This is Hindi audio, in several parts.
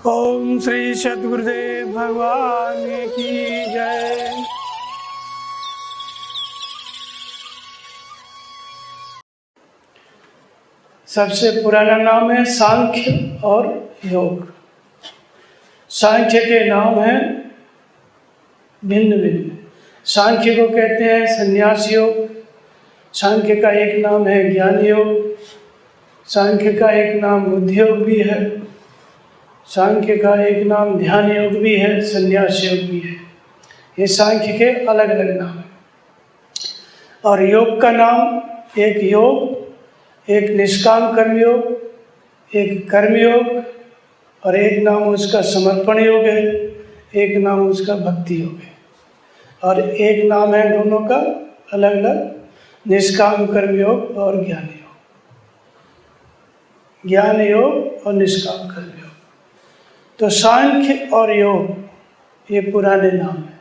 ओम श्री सद्गुरुदेव भगवान की जय। सबसे पुराना नाम है सांख्य और योग। सांख्य के नाम हैं भिन्न भिन्न। सांख्य को कहते हैं संन्यास योग, सांख्य का एक नाम है ज्ञान योग, सांख्य का एक नाम बुद्धि योग भी है, सांख्य का एक नाम ध्यान योग भी है, संन्यास योग भी है। ये सांख्य के अलग अलग नाम हैं। और योग का नाम एक योग, एक निष्काम कर्म योग, एक कर्म योग, और एक नाम उसका समर्पण योग है, एक नाम उसका भक्ति योग है, और एक नाम है दोनों का अलग अलग, निष्काम कर्म योग और ज्ञान योग। ज्ञान योग और निष्काम कर्म योग। तो सांख्य और योग ये पुराने नाम हैं।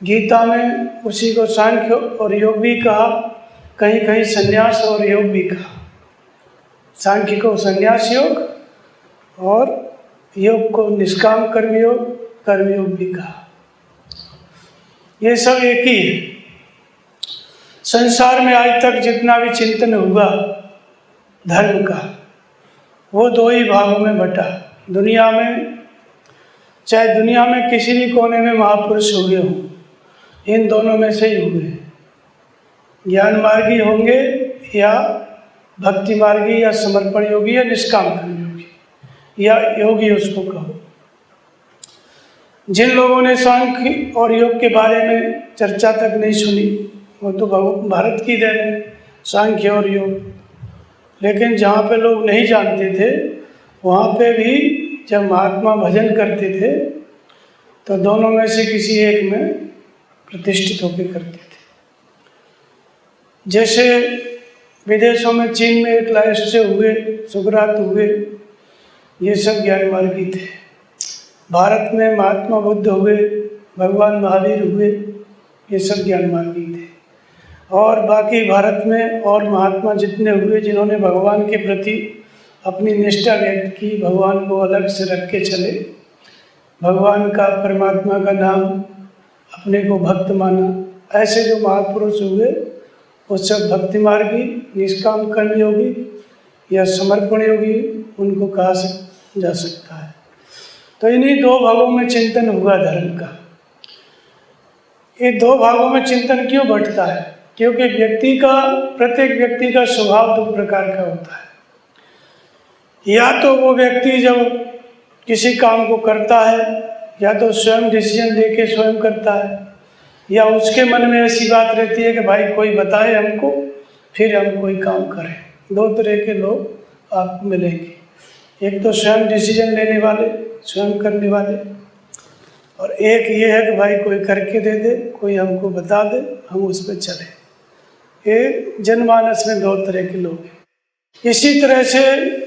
गीता में उसी को सांख्य और योग भी कहा, कहीं कहीं संन्यास और योग भी कहा। सांख्य को संन्यास योग और योग को निष्काम कर्म योग भी कहा। ये सब एक ही है। संसार में आज तक जितना भी चिंतन हुआ धर्म का, वो दो ही भागों में बटा। दुनिया में, चाहे दुनिया में किसी भी कोने में महापुरुष हुए हों, इन दोनों में से ही हुए। ज्ञान मार्गी होंगे या भक्ति मार्गी या समर्पण योगी या निष्काम कर्म योगी या योगी उसको कहो। जिन लोगों ने सांख्य और योग के बारे में चर्चा तक नहीं सुनी, वो तो भारत की देन है, सांख्य और योग। लेकिन जहाँ पे लोग नहीं जानते थे, वहाँ पे भी जब महात्मा भजन करते थे तो दोनों में से किसी एक में प्रतिष्ठित होकर करते थे। जैसे विदेशों में, चीन में एक लाइसे हुए, सुकरात हुए, ये सब ज्ञान मार्गी थे। भारत में महात्मा बुद्ध हुए, भगवान महावीर हुए, ये सब ज्ञान मार्गी थे। और बाकी भारत में और महात्मा जितने हुए जिन्होंने भगवान के प्रति अपनी निष्ठा व्यक्त की, भगवान को अलग से रख के चले, भगवान का, परमात्मा का नाम, अपने को भक्त माना, ऐसे जो महापुरुष हुए वो सब भक्ति मार्गी, निष्काम कर्म योगी या समर्पण योगी उनको कहा जा सकता है। तो इन्हीं दो भागों में चिंतन हुआ धर्म का। ये दो भागों में चिंतन क्यों बढ़ता है? क्योंकि प्रत्येक व्यक्ति का स्वभाव दो प्रकार का होता है। या तो वो व्यक्ति जब किसी काम को करता है, या तो स्वयं डिसीजन लेके स्वयं करता है, या उसके मन में ऐसी बात रहती है कि भाई कोई बताए हमको, फिर हम कोई काम करें। दो तरह के लोग आपको मिलेंगे। एक तो स्वयं डिसीजन लेने वाले, स्वयं करने वाले, और एक ये है कि भाई कोई करके दे दे, कोई हमको बता दे, हम उस पर चले। ये जनमानस में दो तरह के लोग हैं। इसी तरह से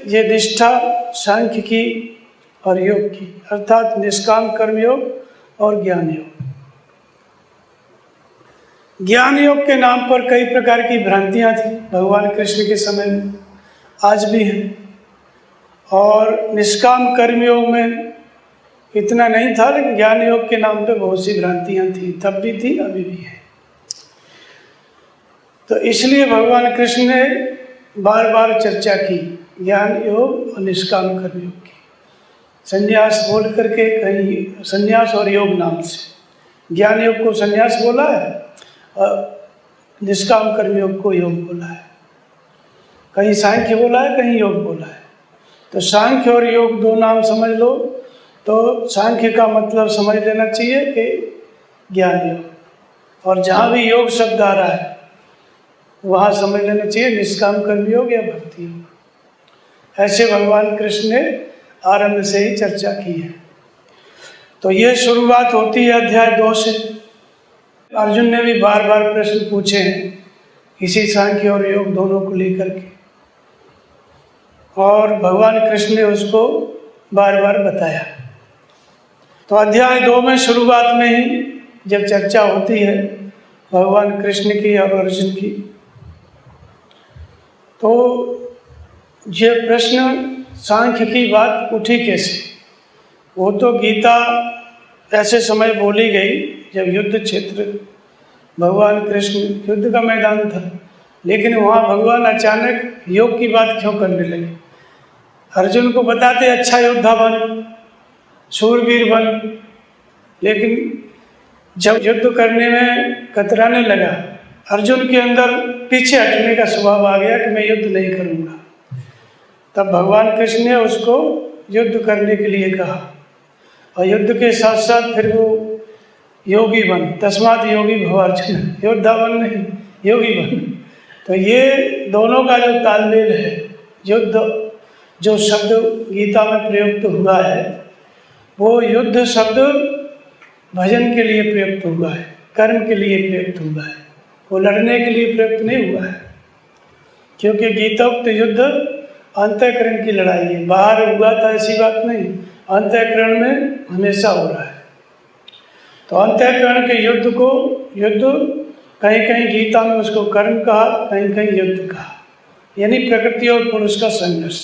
ये निष्ठा सांख्य की और योग की, अर्थात निष्काम कर्म योग और ज्ञान योग। ज्ञान योग के नाम पर कई प्रकार की भ्रांतियाँ थी भगवान कृष्ण के समय में, आज भी हैं। और निष्काम कर्म योग में इतना नहीं था, लेकिन ज्ञान योग के नाम पर बहुत सी भ्रांतियाँ थी, तब भी थी, अभी भी है। तो इसलिए भगवान कृष्ण ने बार बार चर्चा की ज्ञान योग और निष्काम कर्म योग की। संन्यास बोल करके कहीं संन्यास और योग नाम से ज्ञान योग को संन्यास बोला है और निष्काम कर्म योग को योग बोला है। कहीं सांख्य बोला है, कहीं योग बोला है। तो सांख्य और योग दो नाम समझ लो तो सांख्य का मतलब समझ लेना चाहिए कि ज्ञान योग, और जहाँ भी योग शब्द आ रहा है वहाँ समझ लेना चाहिए निष्काम कर्म योग या भक्ति योग। ऐसे भगवान कृष्ण ने आरंभ से ही चर्चा की है। तो ये शुरुआत होती है अध्याय 2 से। अर्जुन ने भी बार बार प्रश्न पूछे हैं इसी सांख्य और योग दोनों को लेकर के, और भगवान कृष्ण ने उसको बार बार बताया। तो अध्याय 2 में शुरुआत में ही जब चर्चा होती है भगवान कृष्ण की और अर्जुन की, तो ये प्रश्न सांख्य की बात उठी कैसे? वो तो गीता ऐसे समय बोली गई जब युद्ध क्षेत्र, भगवान कृष्ण युद्ध का मैदान था, लेकिन वहाँ भगवान अचानक योग की बात क्यों करने लगे? अर्जुन को बताते अच्छा योद्धा बन, शूरवीर बन, लेकिन जब युद्ध करने में कतराने लगा, अर्जुन के अंदर पीछे हटने का स्वभाव आ गया कि मैं युद्ध नहीं करूँगा। तब भगवान कृष्ण ने उसको युद्ध करने के लिए कहा, और युद्ध के साथ साथ फिर वो योगी बन, तस्मात् योगी भव अर्जुन, योद्धा बन नहीं, योगी बन। तो ये दोनों का जो तालमेल है, युद्ध जो शब्द गीता में प्रयुक्त हुआ है, वो युद्ध शब्द भजन के लिए प्रयुक्त हुआ है, कर्म के लिए प्रयुक्त हुआ है, वो लड़ने के लिए प्रयुक्त नहीं हुआ है। क्योंकि गीतोक्त युद्ध अंतःकरण की लड़ाई है, बाहर हुआ था ऐसी बात नहीं, अंतःकरण में हमेशा हो रहा है। तो अंतःकरण के युद्ध को युद्ध, कहीं कहीं गीता में उसको कर्म कहा, कहीं कहीं युद्ध कहा, यानी प्रकृति और पुरुष का संघर्ष,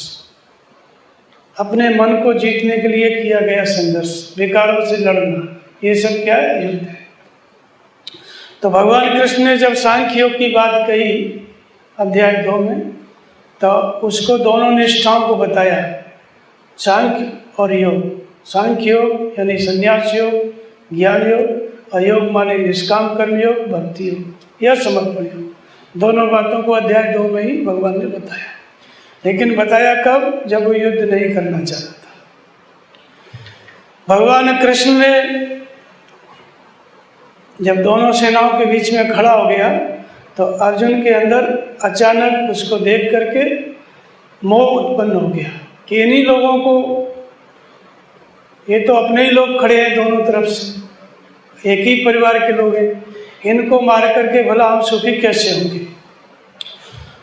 अपने मन को जीतने के लिए किया गया संघर्ष, विकारों से लड़ना, ये सब क्या है? युद्ध है। तो भगवान कृष्ण ने जब सांख्य योग की बात कही अध्याय 2 में, तो उसको दोनों निष्ठाओं को बताया, सांख्य और योग। सांख्य योग यानी संन्यास योग, ज्ञान योग, और योग माने निष्काम कर्म योग, भक्ति योग या समर्पण योग। दोनों बातों को अध्याय 2 में ही भगवान ने बताया, लेकिन बताया कब? जब वो युद्ध नहीं करना चाहता था। भगवान कृष्ण ने जब दोनों सेनाओं के बीच में खड़ा हो गया, तो अर्जुन के अंदर अचानक उसको देख करके मोह उत्पन्न हो गया कि इन्हीं लोगों को, ये तो अपने ही लोग खड़े हैं दोनों तरफ से, एक ही परिवार के लोग हैं, इनको मार करके भला हम सुखी कैसे होंगे?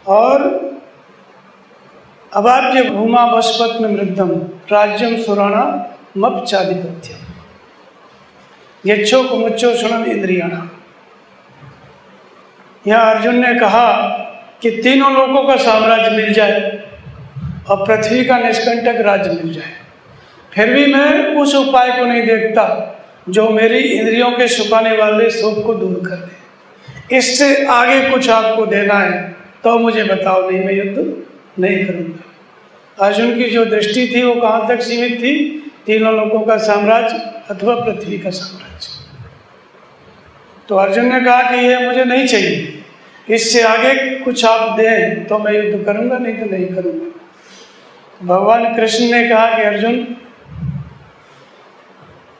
और अवाप्य भूमा वशपत में मृदम राज्यम सुराणा मपचाधिपत्यम यच्छो कुमुच्छो क्षणम इंद्रियाणा। यहाँ अर्जुन ने कहा कि तीनों लोगों का साम्राज्य मिल जाए और पृथ्वी का निष्कंटक राज्य मिल जाए, फिर भी मैं उस उपाय को नहीं देखता जो मेरी इंद्रियों के सुखाने वाले शोक को दूर कर दे। इससे आगे कुछ आपको देना है तो मुझे बताओ, नहीं मैं युद्ध नहीं करूँगा। अर्जुन की जो दृष्टि थी वो कहाँ तक सीमित थी? तीनों लोगों का साम्राज्य अथवा पृथ्वी का साम्राज्य। तो अर्जुन ने कहा कि ये मुझे नहीं चाहिए, इससे आगे कुछ आप दें तो मैं युद्ध करूँगा, नहीं तो नहीं करूँगा। भगवान कृष्ण ने कहा कि अर्जुन,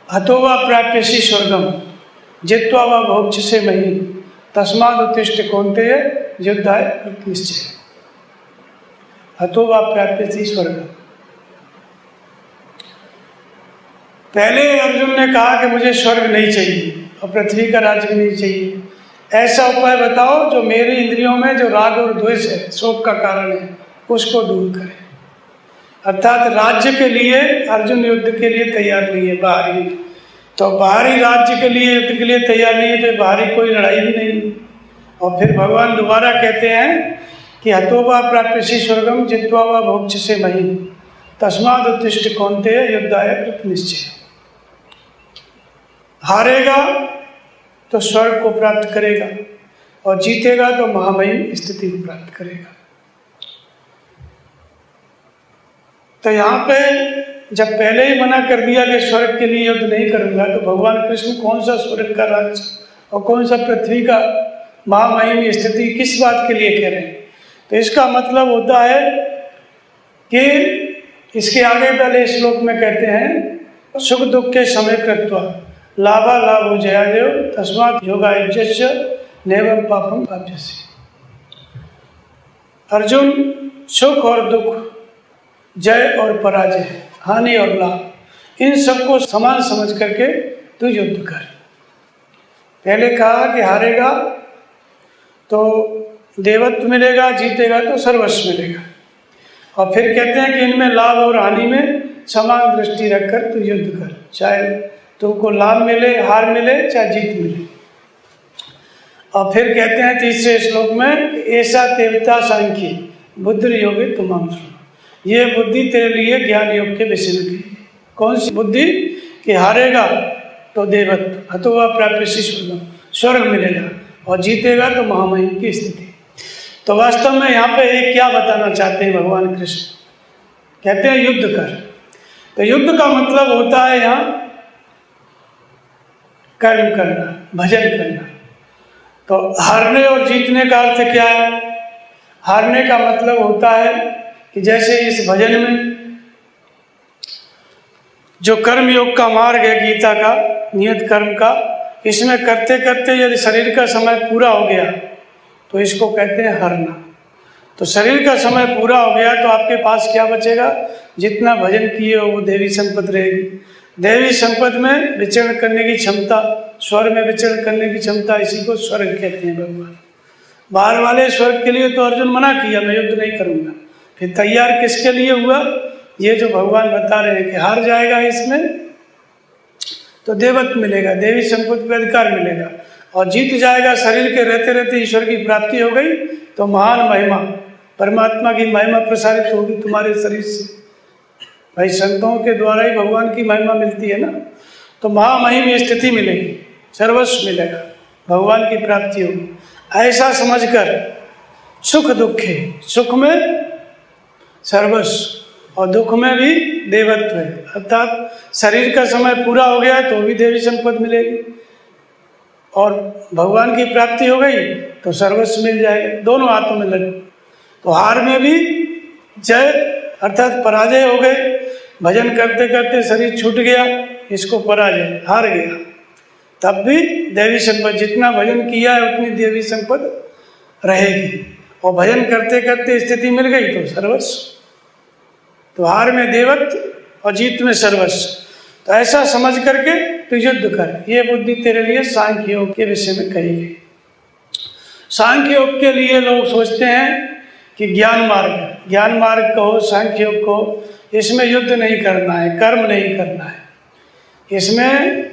हतो वा प्राप्यसि स्वर्गम जित्वा वा भोक्ष्यसे महीम् तस्माद् उत्तिष्ठ कौन्तेय युद्धाय कृतनिश्चय। हतो वा प्राप्यसि स्वर्गम। पहले अर्जुन ने कहा कि मुझे स्वर्ग नहीं चाहिए और पृथ्वी का राज्य नहीं चाहिए, ऐसा उपाय बताओ जो मेरी इंद्रियों में जो राग और द्वेष है, शोक का कारण है, उसको दूर करे। अर्थात राज्य के लिए अर्जुन युद्ध के लिए तैयार नहीं है, बाहरी, तो बाहरी राज्य के लिए युद्ध के लिए तैयार नहीं है, तो बाहरी कोई लड़ाई भी नहीं। और फिर भगवान दोबारा कहते हैं कि हतो वा प्राप्यसि स्वर्गम जित्वा वा भोक्ष्यसे महीम् तस्माद् उत्तिष्ठ कौन्तेय युद्धाय कृतनिश्चय। हारेगा तो स्वर्ग को प्राप्त करेगा और जीतेगा तो महामहिम स्थिति को प्राप्त करेगा। तो यहाँ पे जब पहले ही मना कर दिया कि स्वर्ग के लिए युद्ध नहीं करूँगा, तो भगवान कृष्ण कौन सा स्वर्ग का राज्य और कौन सा पृथ्वी का महामहिम स्थिति किस बात के लिए कह रहे हैं? तो इसका मतलब होता है कि इसके आगे पहले श्लोक में कहते हैं सुख दुख के समय कृत्वा लाभा लाभो जयादेव तस्मात् योगायुज्यस्य नैवं पापम प्राप्यसे। अर्जुन, सुख और दुख, जय और पराजय, हानि और लाभ, इन सबको समान समझ करके तू युद्ध कर। पहले कहा कि हारेगा तो देवत्व मिलेगा, जीतेगा तो सर्वस्व मिलेगा, और फिर कहते हैं कि इनमें लाभ और हानि में समान दृष्टि रखकर तू युद्ध कर, चाहे तुमको लाभ मिले, हार मिले, चाहे जीत मिले। और फिर कहते हैं तीसरे श्लोक में ऐसा देवता सांख्य बुद्धि योगे तुमाम, ये बुद्धि तेरे लिए ज्ञान योग के विषय में की। कौन सी बुद्धि? कि हारेगा तो देवत्व, हतोवा प्राप्य स्वर्ग मिलेगा, और जीतेगा तो महामहिम की स्थिति। तो वास्तव में यहाँ पे एक क्या बताना चाहते हैं भगवान कृष्ण? कहते हैं युद्ध कर। तो युद्ध का मतलब होता है यहाँ कर्म करना, भजन करना। तो हारने और जीतने का अर्थ क्या है? हारने का मतलब होता है कि जैसे इस भजन में जो कर्म योग का मार्ग है गीता का, नियत कर्म का, इसमें करते करते यदि शरीर का समय पूरा हो गया तो इसको कहते हैं हरना। तो शरीर का समय पूरा हो गया तो आपके पास क्या बचेगा? जितना भजन किए हो वो देवी संपत्ति रहेगी। देवी संपत्ति में विचरण करने की क्षमता, स्वर्ग में विचरण करने की क्षमता, इसी को स्वर्ग कहते हैं भगवान। बाहर वाले स्वर्ग के लिए तो अर्जुन मना किया, मैं युद्ध नहीं करूँगा। फिर तैयार किसके लिए हुआ? ये जो भगवान बता रहे हैं कि हार जाएगा इसमें तो देवत्व मिलेगा, देवी संपत्ति पर अधिकार मिलेगा, और जीत जाएगा, शरीर के रहते रहते ईश्वर की प्राप्ति हो गई तो महान महिमा, परमात्मा की महिमा प्रसारित होगी तुम्हारे शरीर से। भाई संतों के द्वारा ही भगवान की महिमा मिलती है ना। तो महामहिम स्थिति मिलेगी, सर्वस्व मिलेगा, भगवान की प्राप्ति होगी। ऐसा समझकर सुख दुखे, सुख में सर्वस्व और दुख में भी देवत्व है, अर्थात शरीर का समय पूरा हो गया तो भी देवी संपत्ति मिलेगी, और भगवान की प्राप्ति हो गई तो सर्वस्व मिल जाएगा, दोनों हाथों में लगे। तो हार में भी जय अर्थात पराजय हो गए, भजन करते करते शरीर छूट गया, इसको पराजय, हार गया, तब भी देवी संपत्ति, जितना भजन किया है उतनी देवी संपत्ति रहेगी, और भजन करते करते स्थिति मिल गई तो सर्वस्व। तो हार में देवत्व और जीत में सर्वस्व। तो ऐसा समझ करके तू युद्ध कर। ये बुद्धि तेरे लिए सांख्य योग के विषय में कही गई। सांख्य योग के लिए लोग सोचते हैं कि ज्ञान मार्ग, ज्ञान मार्ग कहो, सांख्य योग कहो, इसमें युद्ध नहीं करना है, कर्म नहीं करना है। इसमें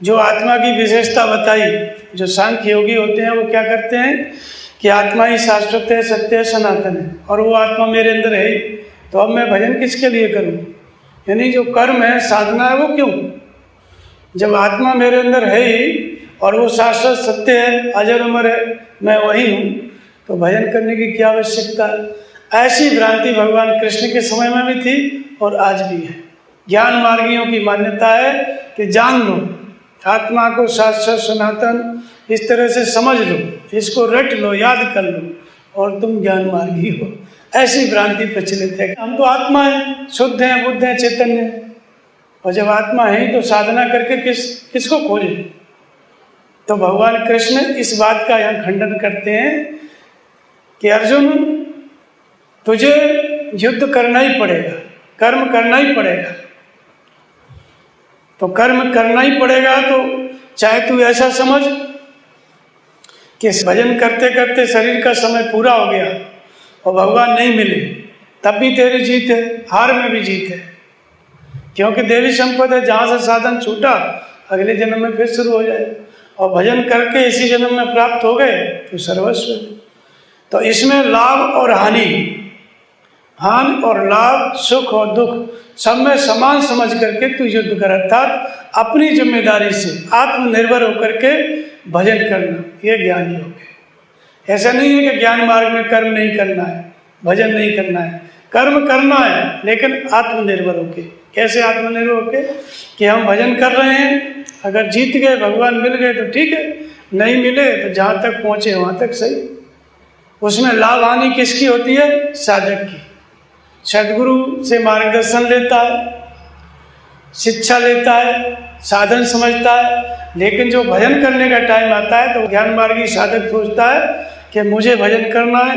जो आत्मा की विशेषता बताई, जो सांख्य योगी होते हैं वो क्या करते हैं कि आत्मा ही शाश्वत है, सत्य है, सनातन है, और वो आत्मा मेरे अंदर है ही, तो अब मैं भजन किसके लिए करूं? यानी जो कर्म है, साधना है, वो क्यों? जब आत्मा मेरे अंदर है ही और वो शाश्वत सत्य है, अजर अमर है, मैं वही हूँ, तो भजन करने की क्या आवश्यकता है? ऐसी भ्रांति भगवान कृष्ण के समय में भी थी और आज भी है। ज्ञान मार्गियों की मान्यता है कि जान लो आत्मा को, शाश्वत सनातन, इस तरह से समझ लो, इसको रट लो, याद कर लो, और तुम ज्ञान मार्गी हो। ऐसी भ्रांति प्रचलित है। हम तो आत्मा है, शुद्ध हैं, बुद्ध हैं, चैतन्य हैं, और जब आत्मा है तो साधना करके किसको खोजे? तो भगवान कृष्ण इस बात का यहाँ खंडन करते हैं कि अर्जुन तुझे युद्ध करना ही पड़ेगा, कर्म करना ही पड़ेगा। तो कर्म करना ही पड़ेगा, तो चाहे तू ऐसा समझ कि भजन करते करते शरीर का समय पूरा हो गया और भगवान नहीं मिले, तब भी तेरी जीत है, हार में भी जीत है, क्योंकि देवी संपदा है, जहाँ से साधन छूटा अगले जन्म में फिर शुरू हो जाए, और भजन करके इसी जन्म में प्राप्त हो गए तो सर्वस्व। तो इसमें लाभ और हानि, हानि और लाभ, सुख और दुख सब में समान समझ करके तू युद्ध कर, अर्थात अपनी जिम्मेदारी से आत्मनिर्भर होकर के भजन करना, ये ज्ञान योग है। ऐसा नहीं है कि ज्ञान मार्ग में कर्म नहीं करना है, भजन नहीं करना है, कर्म करना है, लेकिन आत्मनिर्भर होके। कैसे आत्मनिर्भर होके? कि हम भजन कर रहे हैं, अगर जीत गए, भगवान मिल गए तो ठीक है, नहीं मिले तो जहाँ तक पहुँचे वहाँ तक सही। उसमें लाभ हानि किसकी होती है? साधक की। सदगुरु से मार्गदर्शन लेता है, शिक्षा लेता है, साधन समझता है, लेकिन जो भजन करने का टाइम आता है तो ज्ञान मार्गी साधक सोचता है कि मुझे भजन करना है,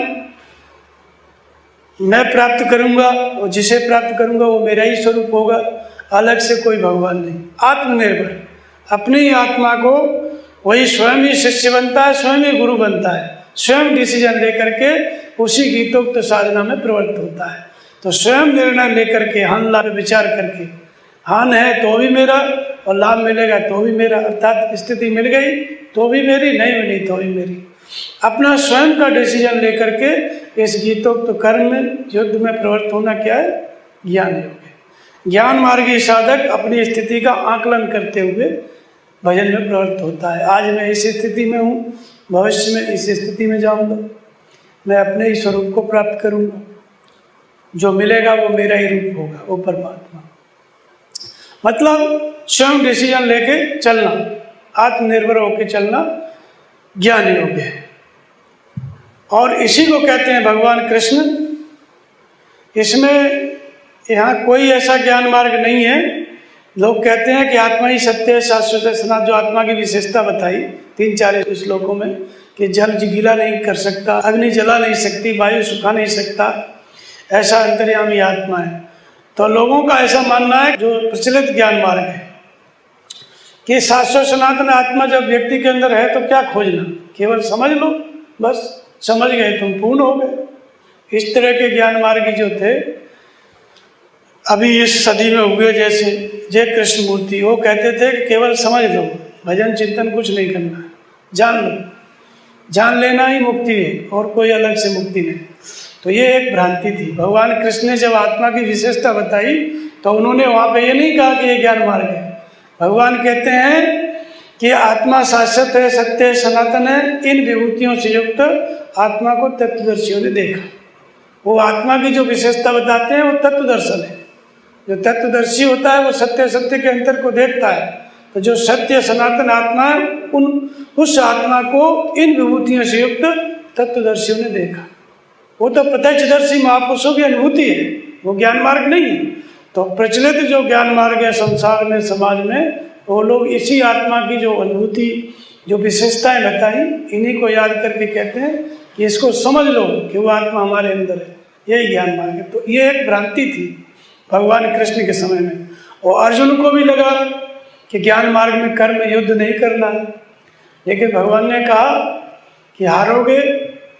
मैं प्राप्त करूंगा, और जिसे प्राप्त करूंगा वो मेरा ही स्वरूप होगा, अलग से कोई भगवान नहीं। आत्मनिर्भर, अपनी ही आत्मा को वही स्वयं ही शिष्य बनता है, स्वयं ही गुरु बनता है, स्वयं डिसीजन लेकर के उसी गीतोक्त साधना में प्रवृत्त होता है। तो स्वयं निर्णय लेकर के, हान लाभ विचार करके, हान है तो भी मेरा और लाभ मिलेगा तो भी मेरा, अर्थात स्थिति मिल गई तो भी मेरी, नहीं मिली तो भी मेरी, अपना स्वयं का डिसीजन लेकर के इस गीतोक्त कर्म में, युद्ध में प्रवृत्त होना क्या है? ज्ञान योग है। ज्ञान मार्गी साधक अपनी स्थिति का आकलन करते हुए भजन में प्रवृत्त होता है। आज मैं इस स्थिति में हूँ, भविष्य में इस स्थिति में जाऊँगा, मैं अपने ही स्वरूप को प्राप्त करूँगा, जो मिलेगा वो मेरा ही रूप होगा, वो परमात्मा। मतलब स्वयं डिसीजन लेके चलना, आत्मनिर्भर होकर चलना ज्ञान योग है। और इसी को कहते हैं भगवान कृष्ण। इसमें यहाँ कोई ऐसा ज्ञान मार्ग नहीं है। लोग कहते हैं कि आत्मा ही सत्य है, शाश्वत है, सनातन। जो आत्मा की विशेषता बताई 3-4 श्लोकों में कि जल गीला नहीं कर सकता, अग्नि जला नहीं सकती, वायु सुखा नहीं सकता, ऐसा अंतर्यामी आत्मा है। तो लोगों का ऐसा मानना है, जो प्रचलित ज्ञान मार्ग है, कि शाश्वत सनातन आत्मा जब व्यक्ति के अंदर है तो क्या खोजना, केवल समझ लो, बस समझ गए तुम पूर्ण हो गए। इस तरह के ज्ञान मार्गी जो थे अभी इस सदी में हुए, जैसे जय कृष्ण मूर्ति, वो कहते थे कि केवल समझ लो, भजन चिंतन कुछ नहीं करना है, जान लो, जान लेना ही मुक्ति है और कोई अलग से मुक्ति नहीं। तो ये एक भ्रांति थी। भगवान कृष्ण ने जब आत्मा की विशेषता बताई तो उन्होंने वहाँ पे ये नहीं कहा कि ये ज्ञान मार्ग है। भगवान कहते हैं कि आत्मा शाश्वत है, सत्य है, सनातन है। इन विभूतियों से युक्त आत्मा को तत्वदर्शियों ने देखा। वो आत्मा की जो विशेषता बताते हैं वो तत्व दर्शन है। जो तत्वदर्शी होता है वो सत्य सत्य के अंतर को देखता है। तो जो सत्य सनातन आत्मा है उस आत्मा को इन विभूतियों से युक्त तत्वदर्शियों ने देखा। वो तो प्रत्यक्षदर्शी महापुरुषों की अनुभूति है, वो ज्ञान मार्ग नहीं है। तो प्रचलित जो ज्ञान मार्ग है संसार में, समाज में, वो लोग इसी आत्मा की जो अनुभूति, जो विशेषताएं बताई, इन्हीं को याद करके कहते हैं कि इसको समझ लो कि वो आत्मा हमारे अंदर है, यही ज्ञान मार्ग है। तो ये एक भ्रांति थी भगवान कृष्ण के समय में। और अर्जुन को भी लगा कि ज्ञान मार्ग में कर्म युद्ध नहीं करना है, लेकिन भगवान ने कहा कि हारोगे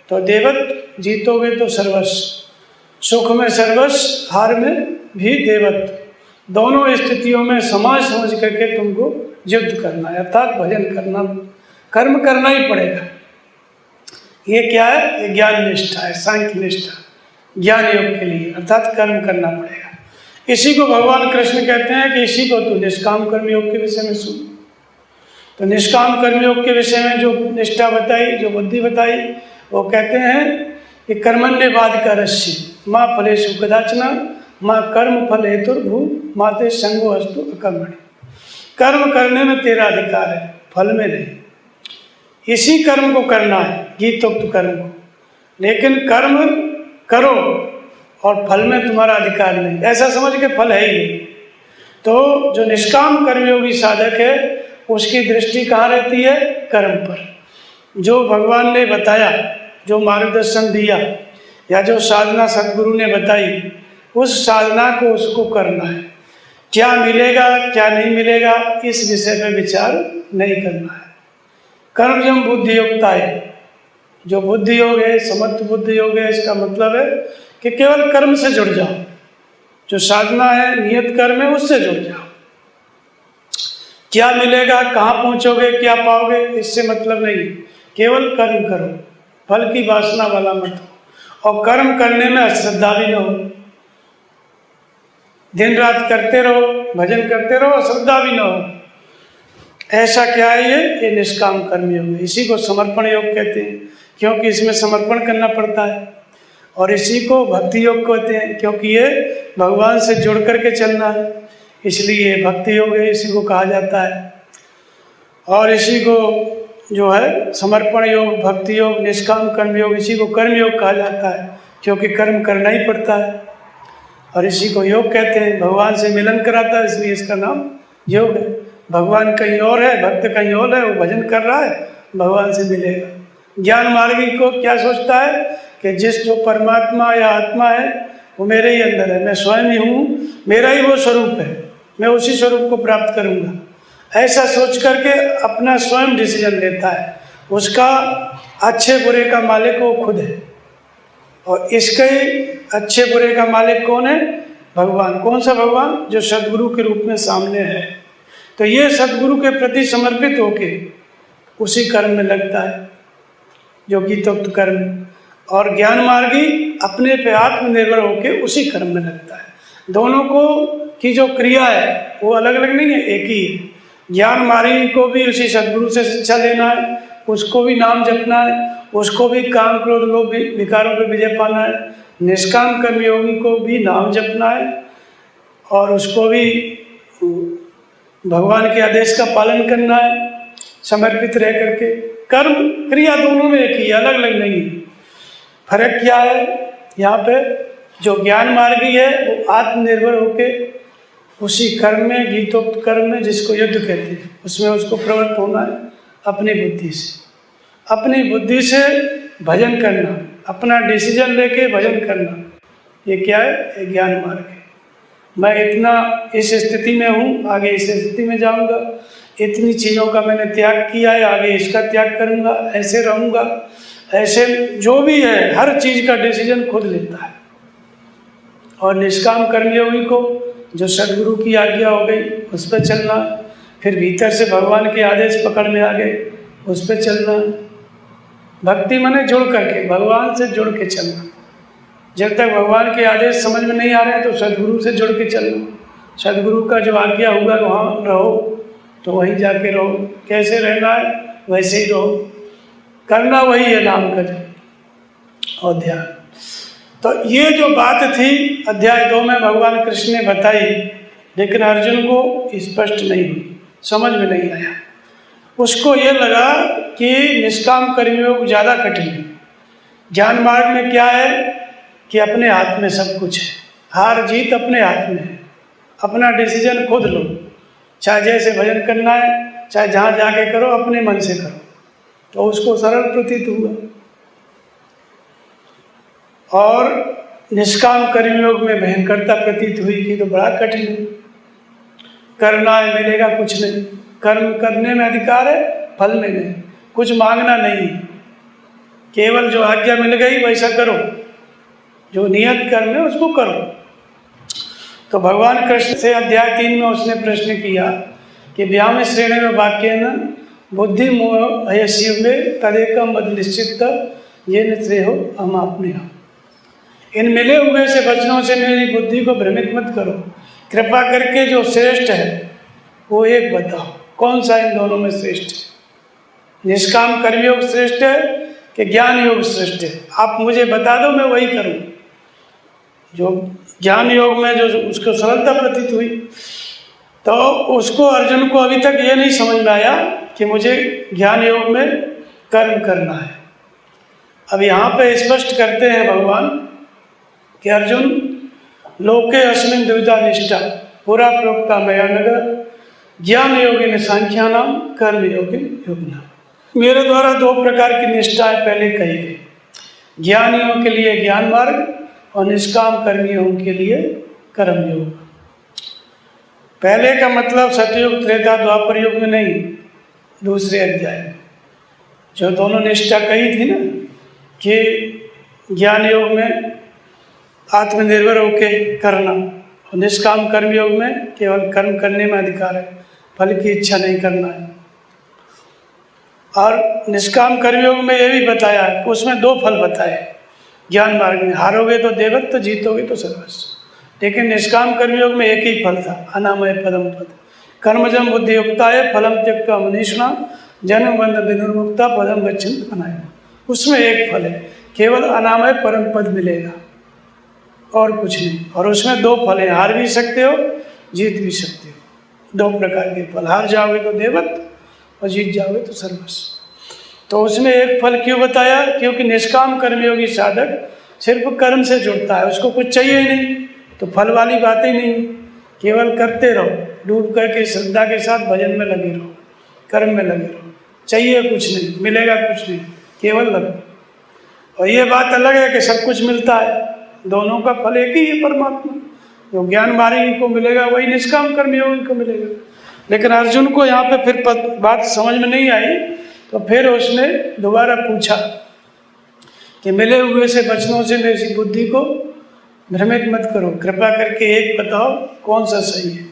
तो देवत्व, जीतोगे तो सर्वस्व। सुख में सर्वस्व, हार में भी देवत्व। दोनों स्थितियों में समाज समझ करके तुमको युद्ध करना है, अर्थात भजन करना, कर्म करना ही पड़ेगा। ये क्या है? ये ज्ञान निष्ठा है, सांख्य निष्ठा, ज्ञान योग के लिए, अर्थात कर्म करना पड़ेगा। इसी को भगवान कृष्ण कहते हैं कि इसी को तू निष्काम कर्म योग के विषय में सुन। तो निष्काम कर्म योग के विषय में जो निष्ठा बताई, जो बुद्धि बताई, वो कहते हैं कि कर्मण्यवाधिकारस्य मां फलेषु कदाचन मां कर्म फल हेतुर्भू माते संगो अस्तु अकर्मणि। कर्म करने में तेरा अधिकार है, फल में नहीं। इसी कर्म को करना है, गीतोक्त कर्म को, लेकिन कर्म करो और फल में तुम्हारा अधिकार नहीं, ऐसा समझ के फल है ही नहीं। तो जो निष्काम कर्मयोगी साधक है उसकी दृष्टि कहाँ रहती है? कर्म पर। जो भगवान ने बताया, जो मार्गदर्शन दिया, या जो साधना सदगुरु ने बताई, उस साधना को उसको करना है। क्या मिलेगा क्या नहीं मिलेगा इस विषय पर विचार नहीं करना है। कर्मजम बुद्धि योगता है। जो बुद्धि योग है, समर्थ बुद्धि योग है, इसका मतलब है कि केवल कर्म से जुड़ जाओ। जो साधना है, नियत कर्म है, उससे जुड़ जाओ। क्या मिलेगा, कहाँ पहुँचोगे, क्या पाओगे, इससे मतलब नहीं। केवल कर्म करो, फल की वासना वाला मत हो। और कर्म करने में अश्रद्धा भी न हो। दिन रात करते रहो, भजन करते रहो, अश्रद्धा भी न हो। ऐसा क्या है? ये निष्काम कर्म योग है। इसी को समर्पण योग कहते हैं, क्योंकि इसमें समर्पण करना पड़ता है। और इसी को भक्ति योग कहते हैं, क्योंकि ये भगवान से जुड़ करके चलना है, इसलिए भक्ति योग है, इसी को कहा जाता है। और इसी को जो है समर्पण योग, भक्ति योग, निष्काम कर्म योग, इसी को कर्म योग कहा जाता है, क्योंकि कर्म करना ही पड़ता है। और इसी को योग कहते हैं। भगवान से मिलन कराता है, इसलिए इसका नाम योग है। भगवान कहीं और है, भक्त कहीं और है, वो भजन कर रहा है, भगवान से मिलेगा। ज्ञान मार्गी को क्या सोचता है कि जो परमात्मा या आत्मा है वो मेरे ही अंदर है, मैं स्वयं ही हूँ, मेरा ही वो स्वरूप है, मैं उसी स्वरूप को प्राप्त करूँगा। ऐसा सोच करके अपना स्वयं डिसीजन लेता है। उसका अच्छे बुरे का मालिक वो खुद है। और इसके अच्छे बुरे का मालिक कौन है? भगवान। कौन सा भगवान? जो सदगुरु के रूप में सामने है। तो ये सदगुरु के प्रति समर्पित होके उसी कर्म में लगता है, जो गीतोक्त कर्म। और ज्ञान मार्गी अपने पे आत्मनिर्भर होके उसी कर्म में लगता है। दोनों को की जो क्रिया है वो अलग अलग नहीं है, एक ही है। ज्ञान मार्गी को भी उसी सदगुरु से शिक्षा लेना है, उसको भी नाम जपना है, उसको भी काम क्रोध लोभ विकारों पर विजय पाना है। निष्काम कर्मयोगी को भी नाम जपना है और उसको भी भगवान के आदेश का पालन करना है समर्पित रह करके। कर्म क्रिया दोनों में एक ही, अलग अलग नहीं है। फर्क क्या है यहाँ पे? जो ज्ञान मार्गी है वो आत्मनिर्भर होके उसी कर्म में, गीतोक्त कर्म में, जिसको युद्ध कहते हैं, उसमें उसको प्रवृत्त होना है अपनी बुद्धि से। अपनी बुद्धि से भजन करना, अपना डिसीजन लेके भजन करना, ये क्या है? ये ज्ञान मार्ग है। मैं इतना इस स्थिति में हूँ, आगे इस स्थिति में जाऊँगा, इतनी चीज़ों का मैंने त्याग किया है, आगे इसका त्याग करूँगा, ऐसे रहूँगा, ऐसे जो भी है हर चीज़ का डिसीजन खुद लेता है। और निष्काम कर्मयोगी को जो सदगुरु की आज्ञा हो गई उस पर चलना, फिर भीतर से भगवान के आदेश पकड़ में आ गए उस पर चलना। भक्ति माने जुड़ करके, भगवान से जुड़ के चलना। जब तक भगवान के आदेश समझ में नहीं आ रहे हैं तो सदगुरु से जुड़ के चलना। सदगुरु का जो आज्ञा होगा वहाँ रहो तो वहीं जाके रहो, कैसे रहना है वैसे ही रहो, करना वही है नाम का जप और ध्यान। तो ये जो बात थी अध्याय 2 में भगवान कृष्ण ने बताई, लेकिन अर्जुन को स्पष्ट नहीं हुई, समझ में नहीं आया। उसको ये लगा कि निष्काम कर्मयोग ज़्यादा कठिन है। ज्ञान मार्ग में क्या है कि अपने हाथ में सब कुछ है, हार जीत अपने हाथ में है, अपना डिसीजन खुद लो, चाहे जैसे भजन करना है, चाहे जहाँ जाके करो, अपने मन से करो। तो उसको सरल प्रतीत हुआ। और निष्काम कर्मयोग में भयंकरता प्रतीत हुई कि तो बड़ा कठिन है, करना है मिलेगा कुछ नहीं, कर्म करने में अधिकार है, फल में नहीं, कुछ मांगना नहीं, केवल जो आज्ञा मिल गई वैसा करो, जो नियत कर्म है उसको करो। तो भगवान कृष्ण से अध्याय 3 में उसने प्रश्न किया कि व्याम श्रेणी में वाक्य न बुद्धि मोह हयशिव में तदेकम मद निश्चित ये न हो हम अपने हम। इन मिले हुए से वचनों से मेरी बुद्धि को भ्रमित मत करो, कृपा करके जो श्रेष्ठ है वो एक बताओ, कौन सा इन दोनों में श्रेष्ठ है? निष्काम कर्मयोग श्रेष्ठ है कि ज्ञान योग श्रेष्ठ है? आप मुझे बता दो, मैं वही करूं। जो ज्ञान योग में जो उसको सरलता प्रतीत हुई, तो उसको अर्जुन को अभी तक ये नहीं समझ में आया कि मुझे ज्ञान योग में कर्म करना है। अब यहाँ पे स्पष्ट करते हैं भगवान कि अर्जुन लोके अस्मिन् द्विधा निष्ठा पुरा प्रोक्ता मया नगर ज्ञान योगिन सांख्यानाम कर्म योगिन योगिना। मेरे द्वारा 2 प्रकार की निष्ठाएं पहले कही गई, ज्ञानियों के लिए ज्ञान मार्ग और निष्काम कर्मियों के लिए कर्म योग। पहले का मतलब सतयुग त्रेता द्वापर युग में नहीं, दूसरे अध्याय में जो दोनों निष्ठा कही थी ना कि ज्ञान योग में आत्मनिर्भर होकर करना और निष्काम कर्म योग में केवल कर्म करने में अधिकार है, फल की इच्छा नहीं करना है। और निष्काम कर्मयोग में ये भी बताया, उसमें 2 फल बताए। ज्ञान मार्ग में हारोगे तो देवत्व, जीतोगे तो सर्वस्व। लेकिन निष्काम कर्मयोग में एक ही फल था, अनामय पदम पद। कर्मजम बुद्धि युक्ताय फलम त्यक्त्वा मनीषिणा जन्म बंध विनिर्मुक्ता पदम गच्छन्ति अनामयम्। उसमें एक फल है, केवल अनामय परम पद मिलेगा और कुछ नहीं। और उसमें 2 फल हैं, हार भी सकते हो, जीत भी सकते हो। 2 प्रकार के फल, हार जाओगे तो देवत्व और जीत जाओगे तो सर्वस्व। तो उसमें एक फल क्यों बताया? क्योंकि निष्काम कर्मयोगी साधक सिर्फ कर्म से जुड़ता है, उसको कुछ चाहिए ही नहीं, तो फल वाली बात ही नहीं। केवल करते रहो, डूब करके श्रद्धा के साथ भजन में लगे रहो, कर्म में लगे रहो, चाहिए कुछ नहीं, मिलेगा कुछ नहीं, केवल लगो। और ये बात अलग है कि सब कुछ मिलता है, दोनों का फल एक ही है परमात्मा। जो ज्ञान मार्गी को मिलेगा वही निष्काम कर्मयोगी को मिलेगा। लेकिन अर्जुन को यहाँ पे फिर बात समझ में नहीं आई, तो फिर उसने दोबारा पूछा कि मिले हुए से वचनों से मेरी बुद्धि को भ्रमित मत करो, कृपा करके एक बताओ कौन सा सही है।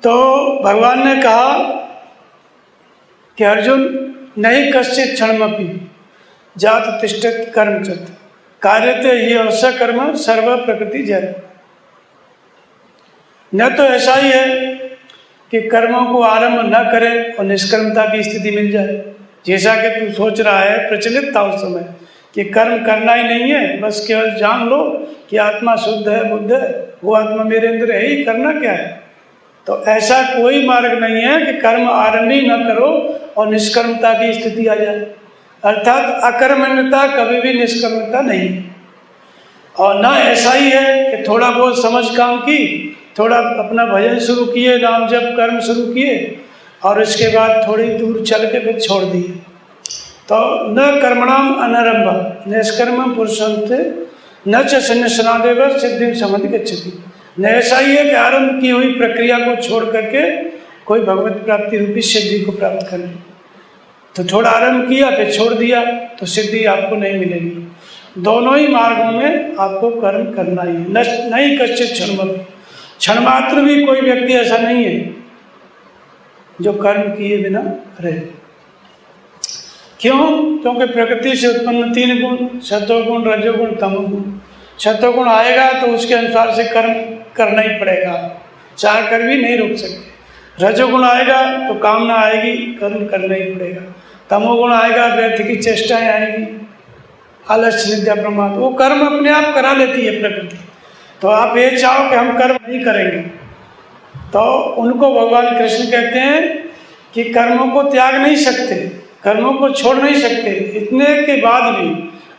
तो भगवान ने कहा कि अर्जुन नहीं कश्चित क्षणमपि जात तिष्ठत कर्मचत कार्यते ये अवश्य कर्म सर्व प्रकृति जय। न तो ऐसा ही है कि कर्मों को आरंभ न करे और निष्कर्मता की स्थिति मिल जाए, जैसा कि तू सोच रहा है, प्रचलित था उस समय कि कर्म करना ही नहीं है, बस केवल जान लो कि आत्मा शुद्ध है, बुद्ध है, वो आत्मा मेरे अंदर है ही, करना क्या है। तो ऐसा कोई मार्ग नहीं है कि कर्म आरंभ ही न करो और निष्कर्मता की स्थिति आ जाए, अर्थात अकर्मण्यता कभी भी निष्कर्मता नहीं। और ना ऐसा ही है कि थोड़ा बहुत समझ काम की, थोड़ा अपना भजन शुरू किए, नाम जप कर्म शुरू किए और उसके बाद थोड़ी दूर चल के फिर छोड़ दिए। तो न कर्मणाम अनारंभ निष्कर्म पुरुषंते न च सन्न्यासनादेव सिद्धि समधि गच्छति। न ऐसा ही है कि आरंभ की हुई प्रक्रिया को छोड़ करके कोई भगवत प्राप्ति रूपी सिद्धि को प्राप्त कर ली। तो थोड़ा आरंभ किया फिर छोड़ दिया तो सिद्धि आपको नहीं मिलेगी। दोनों ही मार्गों में आपको कर्म करना ही है। नहीं कश्चित क्षण मात्र भी कोई व्यक्ति ऐसा नहीं है जो कर्म किए बिना रहे। क्यों? क्योंकि प्रकृति से उत्पन्न 3 गुण, सत्वगुण, रजोगुण, तमोगुण। सत्वगुण आएगा तो उसके अनुसार से कर्म करना ही पड़ेगा, चाह कर भी नहीं रुक सकते। रजोगुण आएगा तो कामना आएगी, कर्म करना ही पड़ेगा। तमोगुण आएगा, व्यर्थ की चेष्टाएं आएगी, आलस्य, निद्रा, प्रमाद, वो कर्म अपने आप करा लेती है प्रकृति। तो आप ये चाहो कि हम कर्म नहीं करेंगे, तो उनको भगवान कृष्ण कहते हैं कि कर्मों को त्याग नहीं सकते, कर्मों को छोड़ नहीं सकते। इतने के बाद भी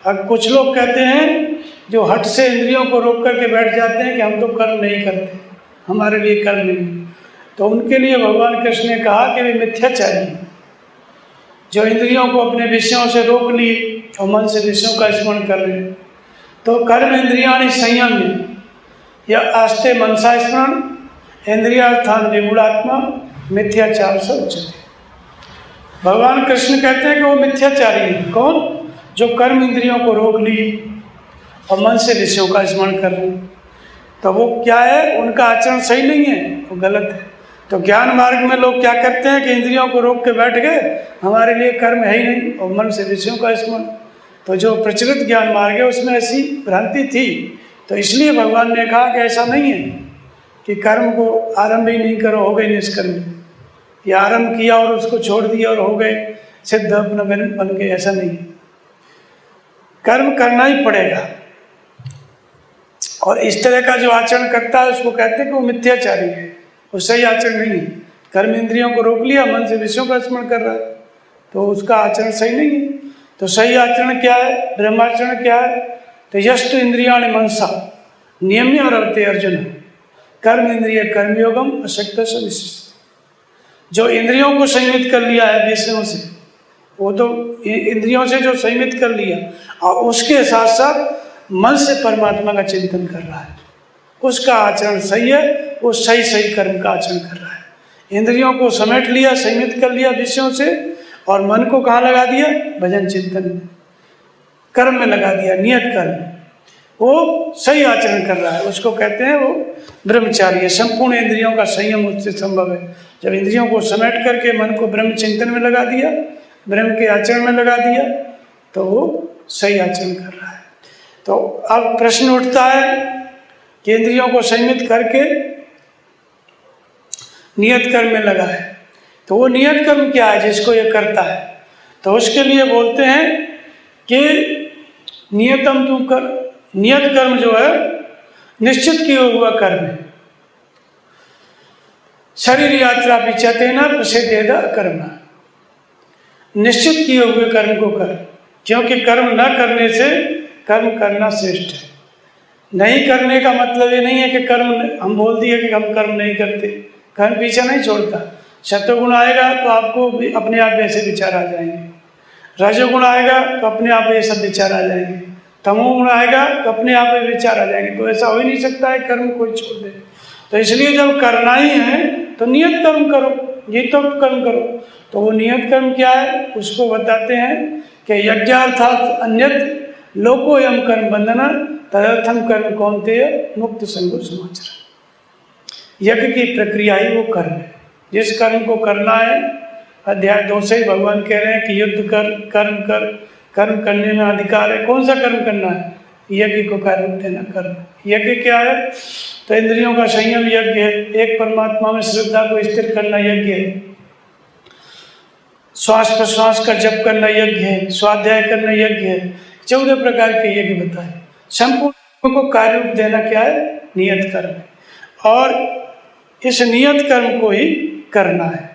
अब कुछ लोग कहते हैं जो हट से इंद्रियों को रोक करके बैठ जाते हैं कि हम तो कर्म नहीं करते, हमारे लिए कर्म नहीं। तो उनके लिए भगवान कृष्ण ने कहा कि वे मिथ्याचारी हैं, जो इंद्रियों को अपने विषयों से रोक लिए और मन से विषयों का स्मरण कर रहे हैं। तो कर्म इंद्रियाणि संयम्य या आस्ते मनसा स्मरण इंद्रियार्थान विमूढ़ात्मा मिथ्याचार से उच्चते। भगवान कृष्ण कहते हैं कि वो मिथ्याचारी है। कौन? जो कर्म इंद्रियों को रोक ली और मन से विषयों का स्मरण कर रहे हैं। तो वो क्या है? उनका आचरण सही नहीं है, वो गलत है। तो ज्ञान मार्ग में लोग क्या करते हैं कि इंद्रियों को रोक के बैठ गए, हमारे लिए कर्म है ही नहीं, और मन से विषयों का स्मरण। तो जो प्रचलित ज्ञान मार्ग है उसमें ऐसी भ्रांति थी, तो इसलिए भगवान ने कहा कि ऐसा नहीं है कि कर्म को आरंभ ही नहीं करो, हो गई निष्कर्म, या आरंभ किया और उसको छोड़ दिया और हो गए सिद्ध अपना बन गए, ऐसा नहीं है। कर्म करना ही पड़ेगा। और इस तरह का जो आचरण करता है उसको कहते हैं कि वो मिथ्याचारी है, वो सही आचरण नहीं है। कर्म इंद्रियों को रोक लिया, मन से विषयों का स्मरण कर रहा है, तो उसका आचरण सही नहीं है। तो सही आचरण क्या है? ब्रह्माचरण क्या है? तो यस्तु इंद्रियाणि मनसा नियम्य और अर्थे अर्जुन कर्म इंद्रिय कर्मयोगम अशक्त से विशिष्ट। जो इंद्रियों को संयमित कर लिया है विषयों से, वो तो इंद्रियों से जो संयमित कर लिया और उसके साथ साथ मन से परमात्मा का चिंतन कर रहा है, उसका आचरण सही है, वो सही कर्म का आचरण कर रहा है। इंद्रियों को समेट लिया, संयमित कर लिया विषयों से, और मन को कहाँ लगा दिया? भजन चिंतन में, कर्म में लगा दिया, नियत कर्म में, वो सही आचरण कर रहा है, उसको कहते हैं वो ब्रह्मचारी है। संपूर्ण इंद्रियों का संयम उससे संभव है। जब इंद्रियों को समेट करके मन को ब्रह्म चिंतन में लगा दिया, ब्रह्म के आचरण में लगा दिया, तो वो सही आचरण कर रहा है। तो अब प्रश्न उठता है कि इंद्रियों को संयमित करके नियत कर्म में लगा है, तो वो नियत कर्म क्या है जिसको ये करता है? तो उसके लिए बोलते हैं कि नियतम तू कर। नियत कर्म जो है निश्चित किया हुआ कर्म है। शरीर यात्रा पिछते न प्रसिद्धेदा कर्म, निश्चित किए हुए कर्म को कर, क्योंकि कर्म न करने से कर्म करना श्रेष्ठ है। नहीं करने का मतलब ये नहीं है कि कर्म, हम बोल दिए कि हम कर्म नहीं करते, कर्म पीछे नहीं छोड़ता। सत्वगुण आएगा तो आपको अपने आप ऐसे विचार आ जाएंगे, रजोगुण आएगा तो अपने आप ये सब विचार आ जाएंगे, तमोगुण आएगा तो अपने आप ये विचार आ जाएंगे। तो ऐसा हो ही नहीं सकता है कर्म कोई छोड़ दे। तो इसलिए जब करना ही है तो नियत कर्म करो, ये तो कर्म करो। तो वो नियत कर्म क्या है उसको बताते हैं कि यज्ञार्थात् अन्यत् लोकोयम कर्म बंधना तदर्थम कर्म कौन्तेय मुक्त संगो समाचर। यज्ञ की प्रक्रिया ही वो कर्म है। जिस कर्म को करना है, अध्याय 2 से ही भगवान कह रहे हैं कि युद्ध कर, कर्म कर, कर्म करने में अधिकार है। कौन सा कर्म करना है? यज्ञ को कार्य देना कर्म, यज्ञ क्या है? तो इंद्रियों का संयम यज्ञ है, एक परमात्मा में श्रद्धा को स्थिर करना यज्ञ है, श्वास प्रश्वास का जप करना यज्ञ है, स्वाध्याय करना यज्ञ है। 14 प्रकार के यज्ञ बताए। संपूर्ण को कार्य रूप देना क्या है? नियत कर्म। और इस नियत कर्म को ही करना है।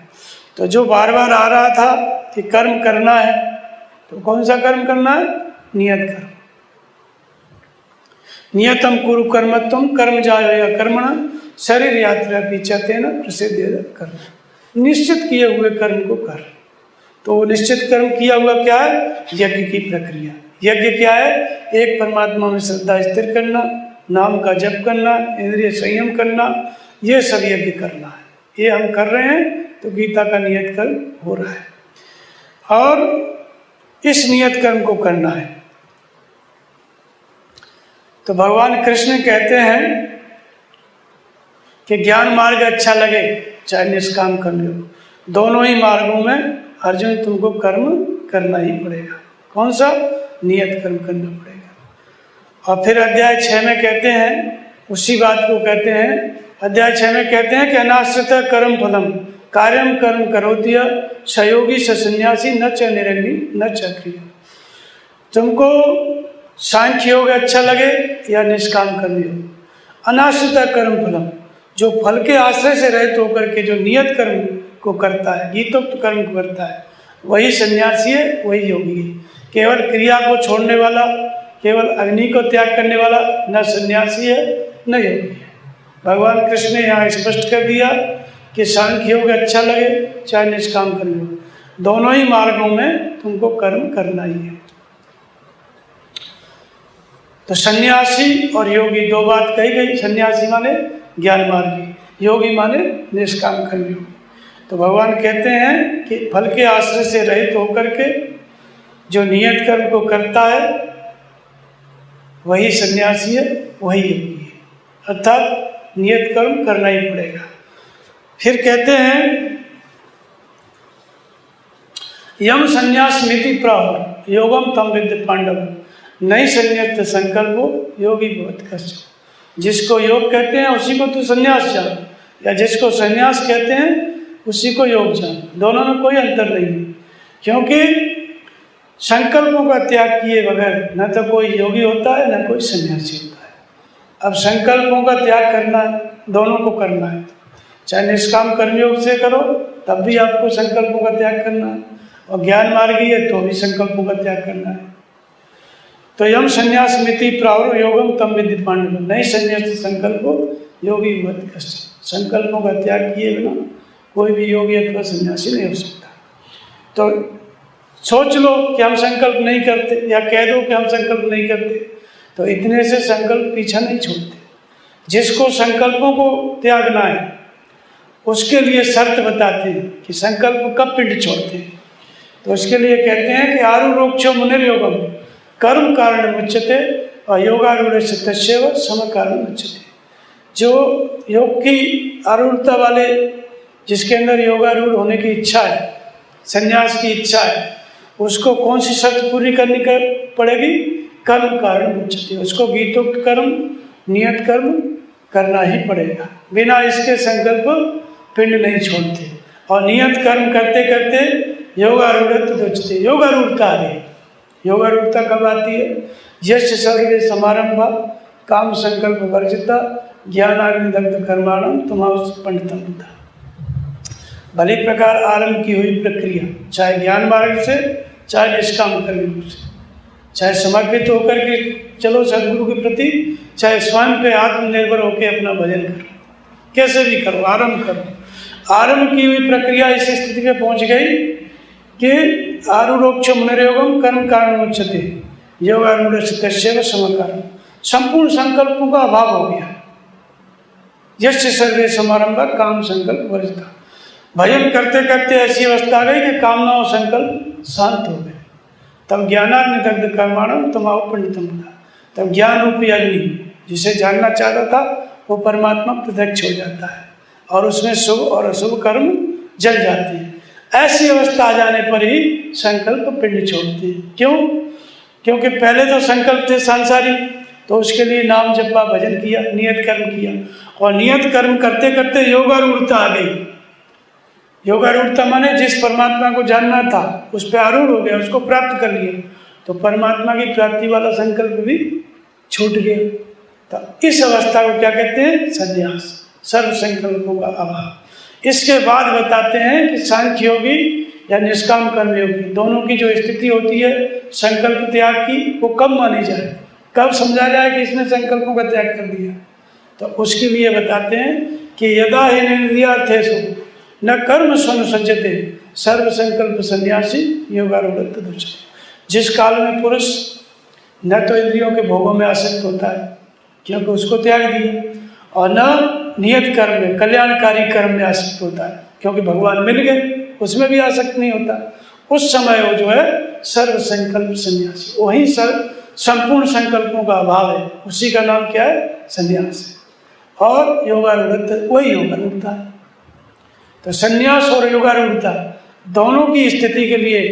तो जो बार बार आ रहा था कि कर्म करना है, तो कौन सा कर्म करना है? नियत कर्म। नियतम कुरु कर्मत्वम कर्म जायो या कर्मणा शरीर यात्रा पीछा तेना प्रसिद्ध कर्म। निश्चित किए हुए कर्म को कर। तो वो निश्चित कर्म किया हुआ क्या है? यज्ञ की प्रक्रिया। यज्ञ क्या है? एक परमात्मा में श्रद्धा स्थिर करना, नाम का जप करना, इंद्रिय संयम करना, ये सब यज्ञ करना है। ये हम कर रहे हैं तो गीता का नियत कर्म हो रहा है और इस नियत कर्म को करना है। तो भगवान कृष्ण कहते हैं कि ज्ञान मार्ग अच्छा लगे चाहे निष्काम कर्म लो, दोनों ही मार्गों में अर्जुन तुमको कर्म करना ही पड़ेगा। कौन सा? नियत कर्म करना पड़ेगा। और फिर अध्याय 6 में कहते हैं, उसी बात को कहते हैं, अध्याय 6 में कहते हैं कि अनाश्रित कर्म फलम कार्यम कर्म करोतिय सहयोगी सन्यासी न च निरग्नि न च क्रिया। तुमको सांख्य योग अच्छा लगे या निष्काम कर्म योग, अनाश्रित कर्म फलम, जो फल के आश्रय से रहित होकर के जो नियत कर्म को करता है, गीतोक्त कर्म को करता है, वही सन्यासी है, वही योगी है। केवल क्रिया को छोड़ने वाला, केवल अग्नि को त्याग करने वाला न सन्यासी है न योगी है। भगवान कृष्ण ने यहाँ स्पष्ट कर दिया कि सांख्य योग अच्छा लगे चाहे निष्काम कर्म योग, दोनों ही मार्गों में तुमको कर्म करना ही है। तो सन्यासी और योगी दो बात कही गई। सन्यासी माने ज्ञान मार्गी, योगी माने निष्काम कर्म योगी। तो भगवान कहते हैं कि फल के आश्रय से रहित होकर के जो नियत कर्म को करता है वही सन्यासी है, वही योगी है, अर्थात नियत कर्म करना ही पड़ेगा। फिर कहते हैं यम संन्यास मिति प्राह योगम तम विद्य पांडव नहीं संन्यस्त संकल्पो योगी बहुत कष्ट। जिसको योग कहते हैं उसी को तू संन्यास जान, या जिसको संन्यास कहते हैं उसी को योग जान। दोनों में कोई अंतर नहीं है, क्योंकि संकल्पों का त्याग किए बगैर न तो कोई योगी होता है न कोई सन्यासी होता है। अब संकल्पों का त्याग करना है, दोनों को करना है, चाहे निष्काम कर्मयोग से करो तब भी आपको संकल्पों का त्याग करना है, और ज्ञान मार्गी है तो भी संकल्पों का त्याग करना है। तो यम संन्यास मिति प्रावरो योगम तम विद्धि पांडव नहीं संन्यास संकल्पो योगी बहुत कष्ट। संकल्पों का त्याग किए बिना कोई भी योगी अथवा सन्यासी नहीं हो सकता। तो सोच लो कि हम संकल्प नहीं करते, या कह दो कि हम संकल्प नहीं करते, तो इतने से संकल्प पीछा नहीं छोड़ते। जिसको संकल्पों को त्यागना है उसके लिए शर्त बताते हैं कि संकल्प कब पिंड छोड़ते हैं। तो उसके लिए कहते हैं कि आरूढ़ोक्षो मुनिर्योगम कर्म कारण मुच्यते और योगारूढ़ तस्यैव सम कारण मुच्यते। जो योग की आरूढ़ता वाले, जिसके अंदर योगारूढ़ होने की इच्छा है, संन्यास की इच्छा है, उसको कौन सी शर्त पूरी करनी पड़ेगी? कर्म कारण मुच्यते। उसको गीतोक्त कर्म, नियत कर्म करना ही पड़ेगा, बिना इसके संकल्प पिंड नहीं छोड़ते। और नियत कर्म करते करते योगारूढ़ तुच्यते। योगारूढ़ता आ गई। योगारूढ़ता कब आती है? यश सर्वे समारंभा काम संकल्प वर्जिता ज्ञानाग्नि दग्ध कर्माणम तुम्हारा पंडितम बुद्धा। भली प्रकार आरंभ की हुई प्रक्रिया, चाहे ज्ञान मार्ग से चाहे निष्काम कर्म से, चाहे समर्पित होकर के चलो सदगुरु के प्रति, चाहे स्वयं पे आत्मनिर्भर होकर अपना भजन करो, कैसे भी करो, आरंभ करो। आरंभ की हुई प्रक्रिया इस स्थिति में पहुंच गई कि आरूढ़ोक्ष मुनिर्योगम कर्म कारण मुच्यते योगारूढ़ तस्यैव सम कारण। संपूर्ण संकल्पों का अभाव हो गया। यश सर्वे समारंभ काम संकल्प वर्जिता। भजन करते करते ऐसी अवस्था आ गई कि कामना और संकल्प शांत हो गए। तब ज्ञानाग्नि दग्ध कर्माणम तुम्हारा पंडितम बुद्धा। तब ज्ञान रूपी अग्नि, जिसे जानना चाहता था, वो परमात्मा प्रत्यक्ष हो जाता है और उसमें शुभ और अशुभ कर्म जल जाते हैं। ऐसी अवस्था आ जाने पर ही संकल्प पिंड छोड़ते हैं। क्यों? क्योंकि पहले तो संकल्प थे सांसारिक, तो उसके लिए नाम जपा, भजन किया, नियत कर्म किया, और नियत कर्म करते करते योगारूढ़ता आ गई। योगारूढ़ता माने जिस परमात्मा को जानना था उस पर आरूढ़ हो गया, उसको प्राप्त कर लिया, तो परमात्मा की प्राप्ति वाला संकल्प भी छूट गया। तो इस अवस्था को क्या कहते हैं? संन्यास, सर्व संकल्पों का अभाव। इसके बाद बताते हैं कि सांख्य योगी या निष्काम कर्म योगी दोनों की जो स्थिति होती है संकल्प त्याग की, वो कब मानी जाए, कब समझा जाए कि इसने संकल्पों का त्याग कर दिया? तो उसके लिए बताते हैं कि यदा हि निन्द्रियार्थेषु न कर्म स्वनुसज्जते सर्व संकल्प सन्यासी योगारूढ़ दुच्यते। जिस काल में पुरुष न तो इंद्रियों के भोगों में आसक्त होता है क्योंकि उसको त्याग दिया, और न नियत कर्म में, कल्याणकारी कर्म में आसक्त होता है क्योंकि भगवान मिल गए, उसमें भी आसक्त नहीं होता, उस समय वो जो है सर्व संकल्प सन्यासी, वही संपूर्ण संकल्पों का अभाव है, उसी का नाम क्या है? संन्यास है। और योगारूढ़ वही योगारूढ़ता है। तो संन्यास और योगारूढ़ता दोनों की स्थिति के लिए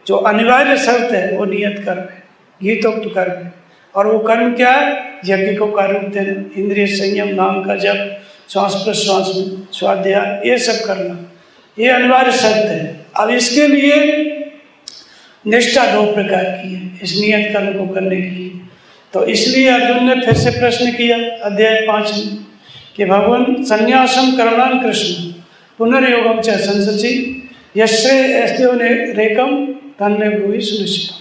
जो अनिवार्य शर्त है वो नियत कर्म है, गीतोक्त कर्म है। और वो कर्म क्या है? यज्ञ को कार्य देना, इंद्रिय संयम, नाम का जप, श्वास प्रश्वास में स्वाध्याय, ये सब करना, ये अनिवार्य शर्त है। अब इसके लिए निष्ठा दो प्रकार की है इस नियत कर्म को करने के लिए। तो इसलिए अर्जुन ने फिर से प्रश्न किया अध्याय 5 में कि भगवान संन्यासम करणान कृष्ण पुनर्योगम च संसचि यस्यो रेकम तन्मे ब्रूहि सुनिश्चितम्।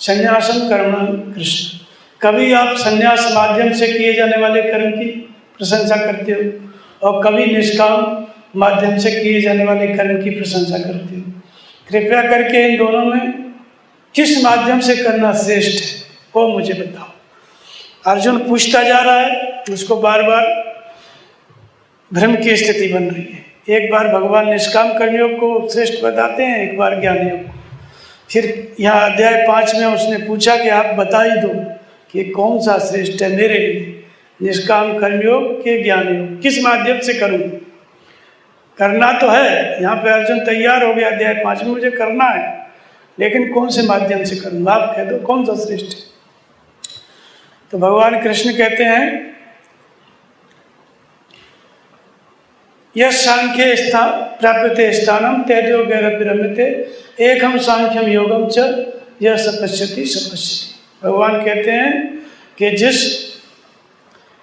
संन्यासम कर्मणाम कृष्ण, कभी आप संन्यास माध्यम से किए जाने वाले कर्म की प्रशंसा करते हो और कभी निष्काम माध्यम से किए जाने वाले कर्म की प्रशंसा करते हो। कृपया करके इन दोनों में किस माध्यम से करना श्रेष्ठ है वो मुझे बताओ। अर्जुन पूछता जा रहा है, उसको बार बार भ्रम की स्थिति बन रही है। एक बार भगवान निष्काम कर्मयोग को श्रेष्ठ बताते हैं, एक बार ज्ञान योग को। फिर यहाँ अध्याय 5 में उसने पूछा कि आप बता ही दो कि कौन सा श्रेष्ठ है मेरे लिए, निष्काम कर्मयोग के ज्ञान योग, किस माध्यम से करूँ? करना तो है, यहाँ पे अर्जुन तैयार हो गया अध्याय 5 में, मुझे करना है, लेकिन कौन से माध्यम से करूँ? आप कह दो कौन सा श्रेष्ठ है। तो भगवान कृष्ण कहते हैं यह सांख्य प्राप्यते स्थानम तैद्यो गैरपिरम्यते एकम सांख्यम योगम च यह सपश्यति सपश्यति। भगवान कहते हैं कि जिस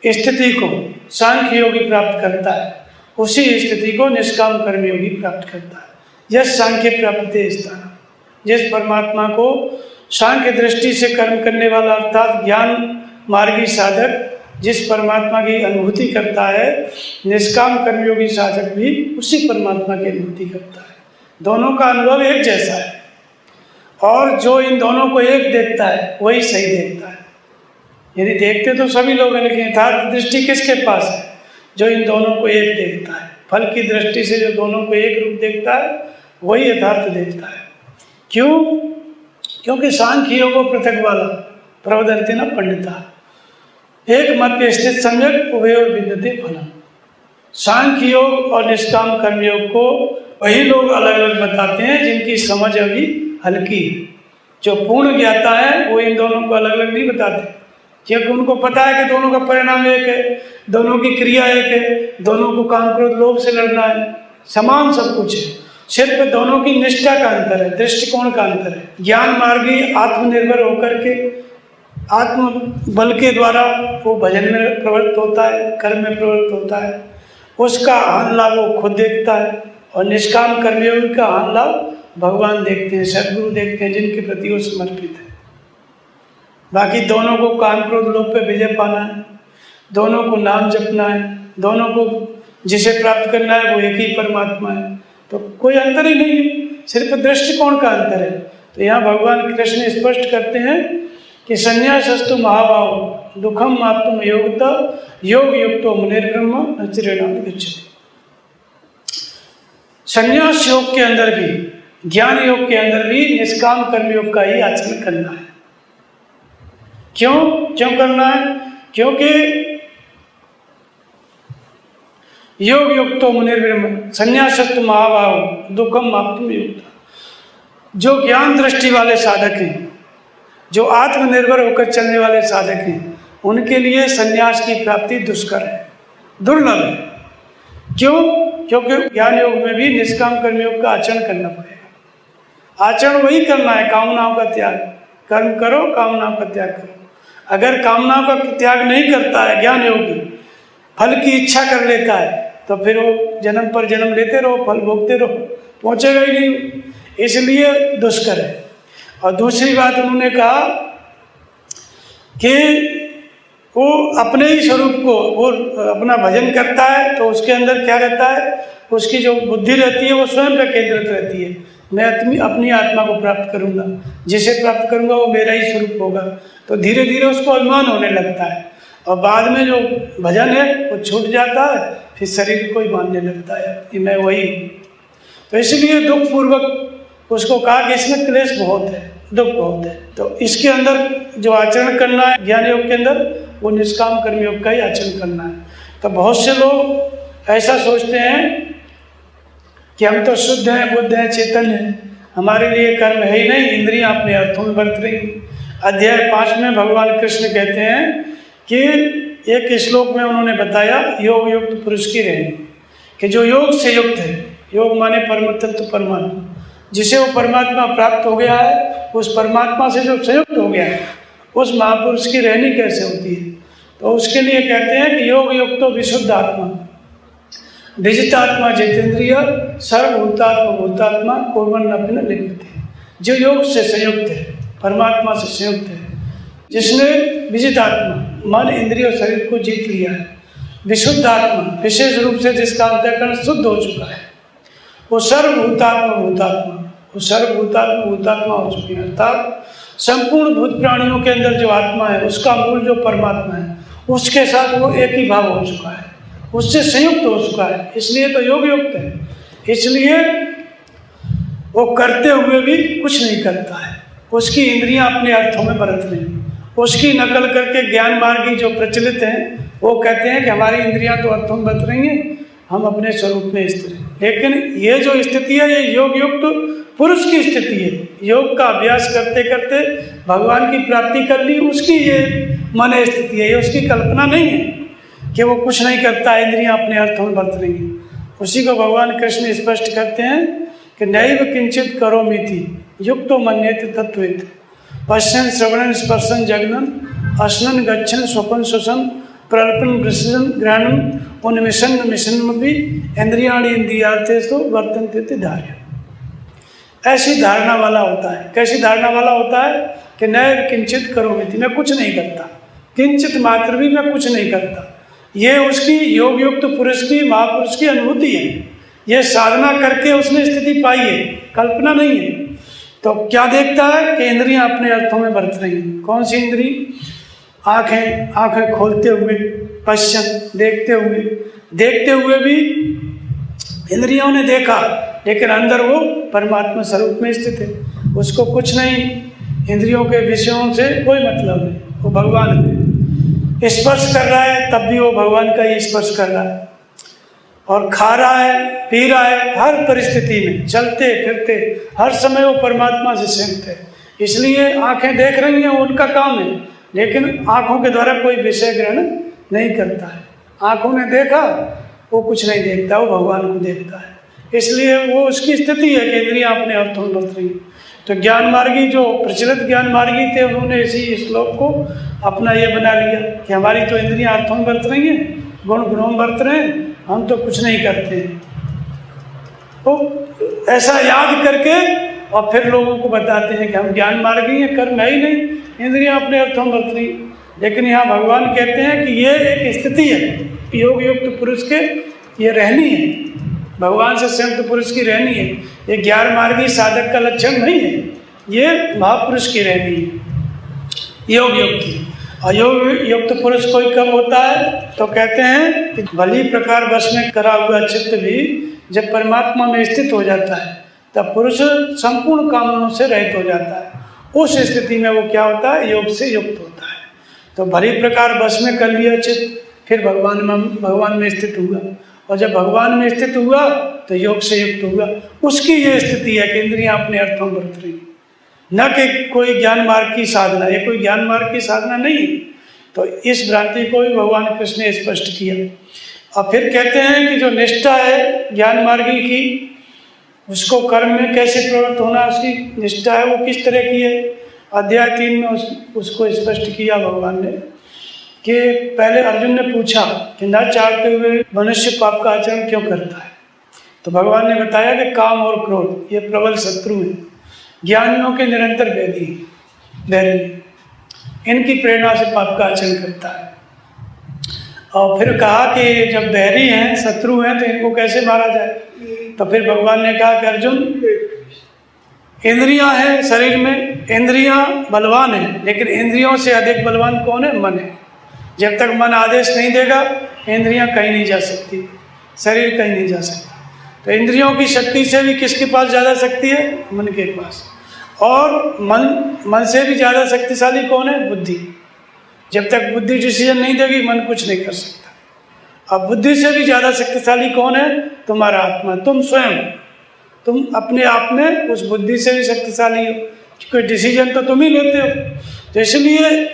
स्थिति को सांख्य योगी प्राप्त करता है उसी स्थिति को निष्काम कर्मयोगी प्राप्त करता है। यह सांख्य प्राप्यते स्थानम, जिस परमात्मा को सांख्य दृष्टि से कर्म करने वाला अर्थात ज्ञान मार्गी साधक जिस परमात्मा की अनुभूति करता है, निष्काम कर्मयोगी साधक भी उसी परमात्मा की अनुभूति करता है। दोनों का अनुभव एक जैसा है, और जो इन दोनों को एक देखता है वही सही देखता है। यानी देखते तो सभी लोग हैं, लेकिन यथार्थ दृष्टि किसके पास है? जो इन दोनों को एक देखता है। फल की दृष्टि से जो दोनों को एक रूप देखता है वही यथार्थ देखता है। क्यों? क्योंकि सांख्य योगो पृथक वाला प्रवदंती न पंडिता एक मध्य स्थित सम्यक उभयोर विद्यते फलम। सांख्य योग और निष्काम कर्मयोग को वही लोग अलग अलग बताते हैं जिनकी समझ अभी हल्की है। जो पूर्ण ज्ञाता है वो इन दोनों को अलग अलग नहीं बताते, क्योंकि उनको पता है कि दोनों का परिणाम एक है, दोनों की क्रिया एक है, दोनों को काम क्रोध लोभ से लड़ना है, समान सब कुछ है। सिर्फ दोनों की निष्ठा का अंतर है, दृष्टिकोण का अंतर है। ज्ञान मार्गी आत्मनिर्भर होकर के आत्म बल के द्वारा वो भजन में प्रवृत्त होता है, कर्म में प्रवृत्त होता है, उसका आहान लाभ वो खुद देखता है। और निष्काम कर्मयोग का आहान लाभ भगवान देखते हैं, सदगुरु देखते हैं, जिनके प्रति वो समर्पित है। बाकी दोनों को काम क्रोध लोभ पे विजय पाना है, दोनों को नाम जपना है, दोनों को जिसे प्राप्त करना है वो एक ही परमात्मा है। तो कोई अंतर ही नहीं है, सिर्फ दृष्टिकोण का अंतर है। तो यहाँ भगवान कृष्ण स्पष्ट करते हैं कि संन्यासस्तु महाभाव दुखम माप्तुम योगता योग युक्तो मुनिर्ब्रह्म नचिरेणादि गच्छति। संन्यास योग के अंदर भी, ज्ञान योग के अंदर भी निष्काम कर्म योग का ही आचरण करना है। क्यों करना है? क्योंकि योग युक्तो मुनिर्ब्रह्म संन्यासस्तु महाभाव दुखम माप्तुम योगता। जो ज्ञान दृष्टि वाले साधक हैं, जो आत्मनिर्भर होकर चलने वाले साधक हैं, उनके लिए संन्यास की प्राप्ति दुष्कर है, दुर्लभ है। क्यों? क्योंकि ज्ञान योग में भी निष्काम कर्मयोग का आचरण करना पड़ेगा। आचरण वही करना है, कामनाओं का त्याग। कर्म करो, कामनाओं का त्याग करो। अगर कामनाओं का त्याग नहीं करता है ज्ञान योगी, फल की इच्छा कर लेता है, तो फिर वो जन्म पर जन्म लेते रहो, फल भोगते रहो, पहुंचेगा ही नहीं। इसलिए दुष्कर है। और दूसरी बात उन्होंने कहा कि वो अपने ही स्वरूप को, वो अपना भजन करता है तो उसके अंदर क्या रहता है, उसकी जो बुद्धि रहती है वो स्वयं पर केंद्रित रहती है। मैं अपनी आत्मा को प्राप्त करूंगा, जिसे प्राप्त करूंगा वो मेरा ही स्वरूप होगा। तो धीरे धीरे उसको अभिमान होने लगता है और बाद में जो भजन है वो छूट जाता है, फिर शरीर को ही मानने लगता है कि मैं वही हूँ। तो इसलिए दुख पूर्वक उसको कहा कि इसमें क्लेश बहुत है, दुख बहुत है। तो इसके अंदर जो आचरण करना है ज्ञान योग के अंदर, वो निष्काम कर्म योग का ही आचरण करना है। तो बहुत से लोग ऐसा सोचते हैं कि हम तो शुद्ध हैं, बुद्ध हैं, चेतन हैं, हमारे लिए कर्म है ही नहीं, इंद्रियां अपने अर्थों में बरत रही। अध्याय 5 में भगवान कृष्ण कहते हैं कि एक श्लोक में उन्होंने बताया योग युक्त पुरुष की रहनी, कि जो योग से युक्त है, योग माने परम तत्व परमात्मा, जिसे वो परमात्मा प्राप्त हो गया है, उस परमात्मा से जो संयुक्त हो गया है, उस महापुरुष की रहनी कैसे होती है। तो उसके लिए कहते हैं कि योग युक्तो विशुद्ध आत्मा, विजितात्मा जितेंद्रिय सर्वभूतात्मा भूतात्मा कुर्वन् अपि न लिप्यते। जो योग से संयुक्त है, परमात्मा से संयुक्त है, जिसने विजितात्मा मन इंद्रिय और शरीर को जीत लिया है, विशुद्ध आत्मा विशेष रूप से जिसका अंतःकरण शुद्ध हो चुका है, वो सर्वभूतात्मा भूतात्मा, वो सर्वभूतात्मा भूतात्मा हो चुके हैं। अर्थात संपूर्ण भूत प्राणियों के अंदर जो आत्मा है, उसका मूल जो परमात्मा है, उसके साथ वो एक ही भाव हो चुका है, उससे संयुक्त हो चुका है। इसलिए तो योग युक्त है। इसलिए वो करते हुए भी कुछ नहीं करता है, उसकी इंद्रियां अपने अर्थों में बरत रही। उसकी नकल करके ज्ञान मार्गी जो प्रचलित हैं, वो कहते हैं कि हमारी इंद्रियां तो अर्थों में बरत रही हैं, हम अपने स्वरूप में स्थिर हैं। लेकिन ये जो स्थिति है, ये योग युक्त पुरुष की स्थिति है। योग का अभ्यास करते करते भगवान की प्राप्ति कर ली, उसकी ये मन स्थिति है, ये उसकी कल्पना नहीं है कि वो कुछ नहीं करता, इंद्रियां अपने अर्थों में बरत रही हैं। उसी को भगवान कृष्ण स्पष्ट करते हैं कि नैव किंचित करोमीति युक्तो मन्येत तत्वेत पश्यन् श्रवणन् स्पर्शन् जगनन् अश्नन् गच्छन् स्वपन् श्वसन् प्रल्पन् विसृजन् ग्रहणन् उन्मिषन् मिषन्नपि इंद्रियाणि इंद्रियार्थेषु वर्तन्ते धार्य। ऐसी धारणा वाला होता है। कैसी धारणा वाला होता है कि नैव किंचित करोमीति, मैं कुछ नहीं करता, किंचित मात्र भी मैं कुछ नहीं करता। ये उसकी योग युक्त पुरुष की, महापुरुष की अनुभूति है। ये साधना करके उसने स्थिति पाई है, कल्पना नहीं है। तो क्या देखता है कि इंद्रियां अपने अर्थों में बरत रही हैं। कौन सी इंद्री? आंखें, आंखें खोलते हुए, पश्चिम देखते हुए भी इंद्रियों ने देखा, लेकिन अंदर वो परमात्मा स्वरूप में स्थित है। उसको कुछ नहीं, इंद्रियों के विषयों से कोई मतलब नहीं, वो भगवान में स्पर्श कर रहा है, तब भी वो भगवान का ही स्पर्श कर रहा है। और खा रहा है, पी रहा है, हर परिस्थिति में चलते फिरते हर समय वो परमात्मा से संयुक्त है। इसलिए आंखें देख रही हैं, उनका काम है, लेकिन आंखों के द्वारा कोई विषय ग्रहण नहीं करता है। आंखों ने देखा, वो कुछ नहीं देखता, वो भगवान को देखता है। इसलिए वो उसकी स्थिति है कि इंद्रियां अपने अर्थों में बरत रही हैं। तो ज्ञान मार्गी जो प्रचलित ज्ञान मार्गी थे, उन्होंने इसी श्लोक को अपना ये बना लिया कि हमारी तो इंद्रियां अर्थों में बरत रही हैं, गुण गुणों में बरत रहे हैं, हम तो कुछ नहीं करते हैं। तो ऐसा याद करके और फिर लोगों को बताते हैं कि हम ज्ञान मार्गी हैं, कर्म है ही नहीं, इंद्रियां अपने अर्थों में बरत रही। लेकिन यहाँ भगवान कहते हैं कि ये एक स्थिति है, योग युक्त पुरुष के ये रहनी है, भगवान से संयुक्त पुरुष की रहनी है। ये ज्ञान मार्गी साधक का लक्षण नहीं है, ये महापुरुष की रहनी है, योग युक्त की। और योग युक्त पुरुष कोई कब होता है? तो कहते हैं कि भली प्रकार वश में करा हुआ चित्त भी जब परमात्मा में स्थित हो जाता है, तब पुरुष संपूर्ण कामनाओं से रहित हो जाता है। उस स्थिति में वो क्या होता है? योग से युक्त होता है। तो भली प्रकार वश में कर लिया चित्त, फिर भगवान में स्थित हुआ, और जब भगवान में स्थित हुआ तो योग से युक्त हुआ। उसकी ये स्थिति है कि इंद्रियां अपने अर्थों में बरत रही, न कि कोई ज्ञान मार्ग की साधना। ये कोई ज्ञान मार्ग की साधना नहीं है, तो इस भ्रांति को भी भगवान कृष्ण ने स्पष्ट किया। और फिर कहते हैं कि जो निष्ठा है ज्ञान मार्गी की, उसको कर्म में कैसे प्रवृत्त होना, उसकी निष्ठा है वो किस तरह की है। अध्याय 3 में उसको स्पष्ट किया भगवान ने कि पहले अर्जुन ने पूछा कि न चाहते हुए मनुष्य पाप का आचरण क्यों करता है। तो भगवान ने बताया कि काम और क्रोध ये प्रबल शत्रु हैं, ज्ञानियों के निरंतर बैरी, इनकी प्रेरणा से पाप का आचरण करता है। और फिर कहा कि जब बैरी हैं, शत्रु हैं, तो इनको कैसे मारा जाए। तो फिर भगवान ने कहा कि अर्जुन, इंद्रियां हैं शरीर में, इंद्रियां बलवान हैं, लेकिन इंद्रियों से अधिक बलवान कौन है? मन है। जब तक मन आदेश नहीं देगा इंद्रियां कहीं नहीं जा सकती, शरीर कहीं नहीं जा सकता। तो इंद्रियों की शक्ति से भी किसके पास ज़्यादा शक्ति है? मन के पास। और मन से भी ज़्यादा शक्तिशाली कौन है? बुद्धि। जब तक बुद्धि डिसीजन नहीं देगी मन कुछ नहीं कर सकता। अब बुद्धि से भी ज़्यादा शक्तिशाली कौन है? तुम्हारा आत्मा, तुम स्वयं। तुम अपने आप में उस बुद्धि से भी शक्तिशाली हो, क्योंकि डिसीजन तो तुम ही लेते हो। तो इसलिए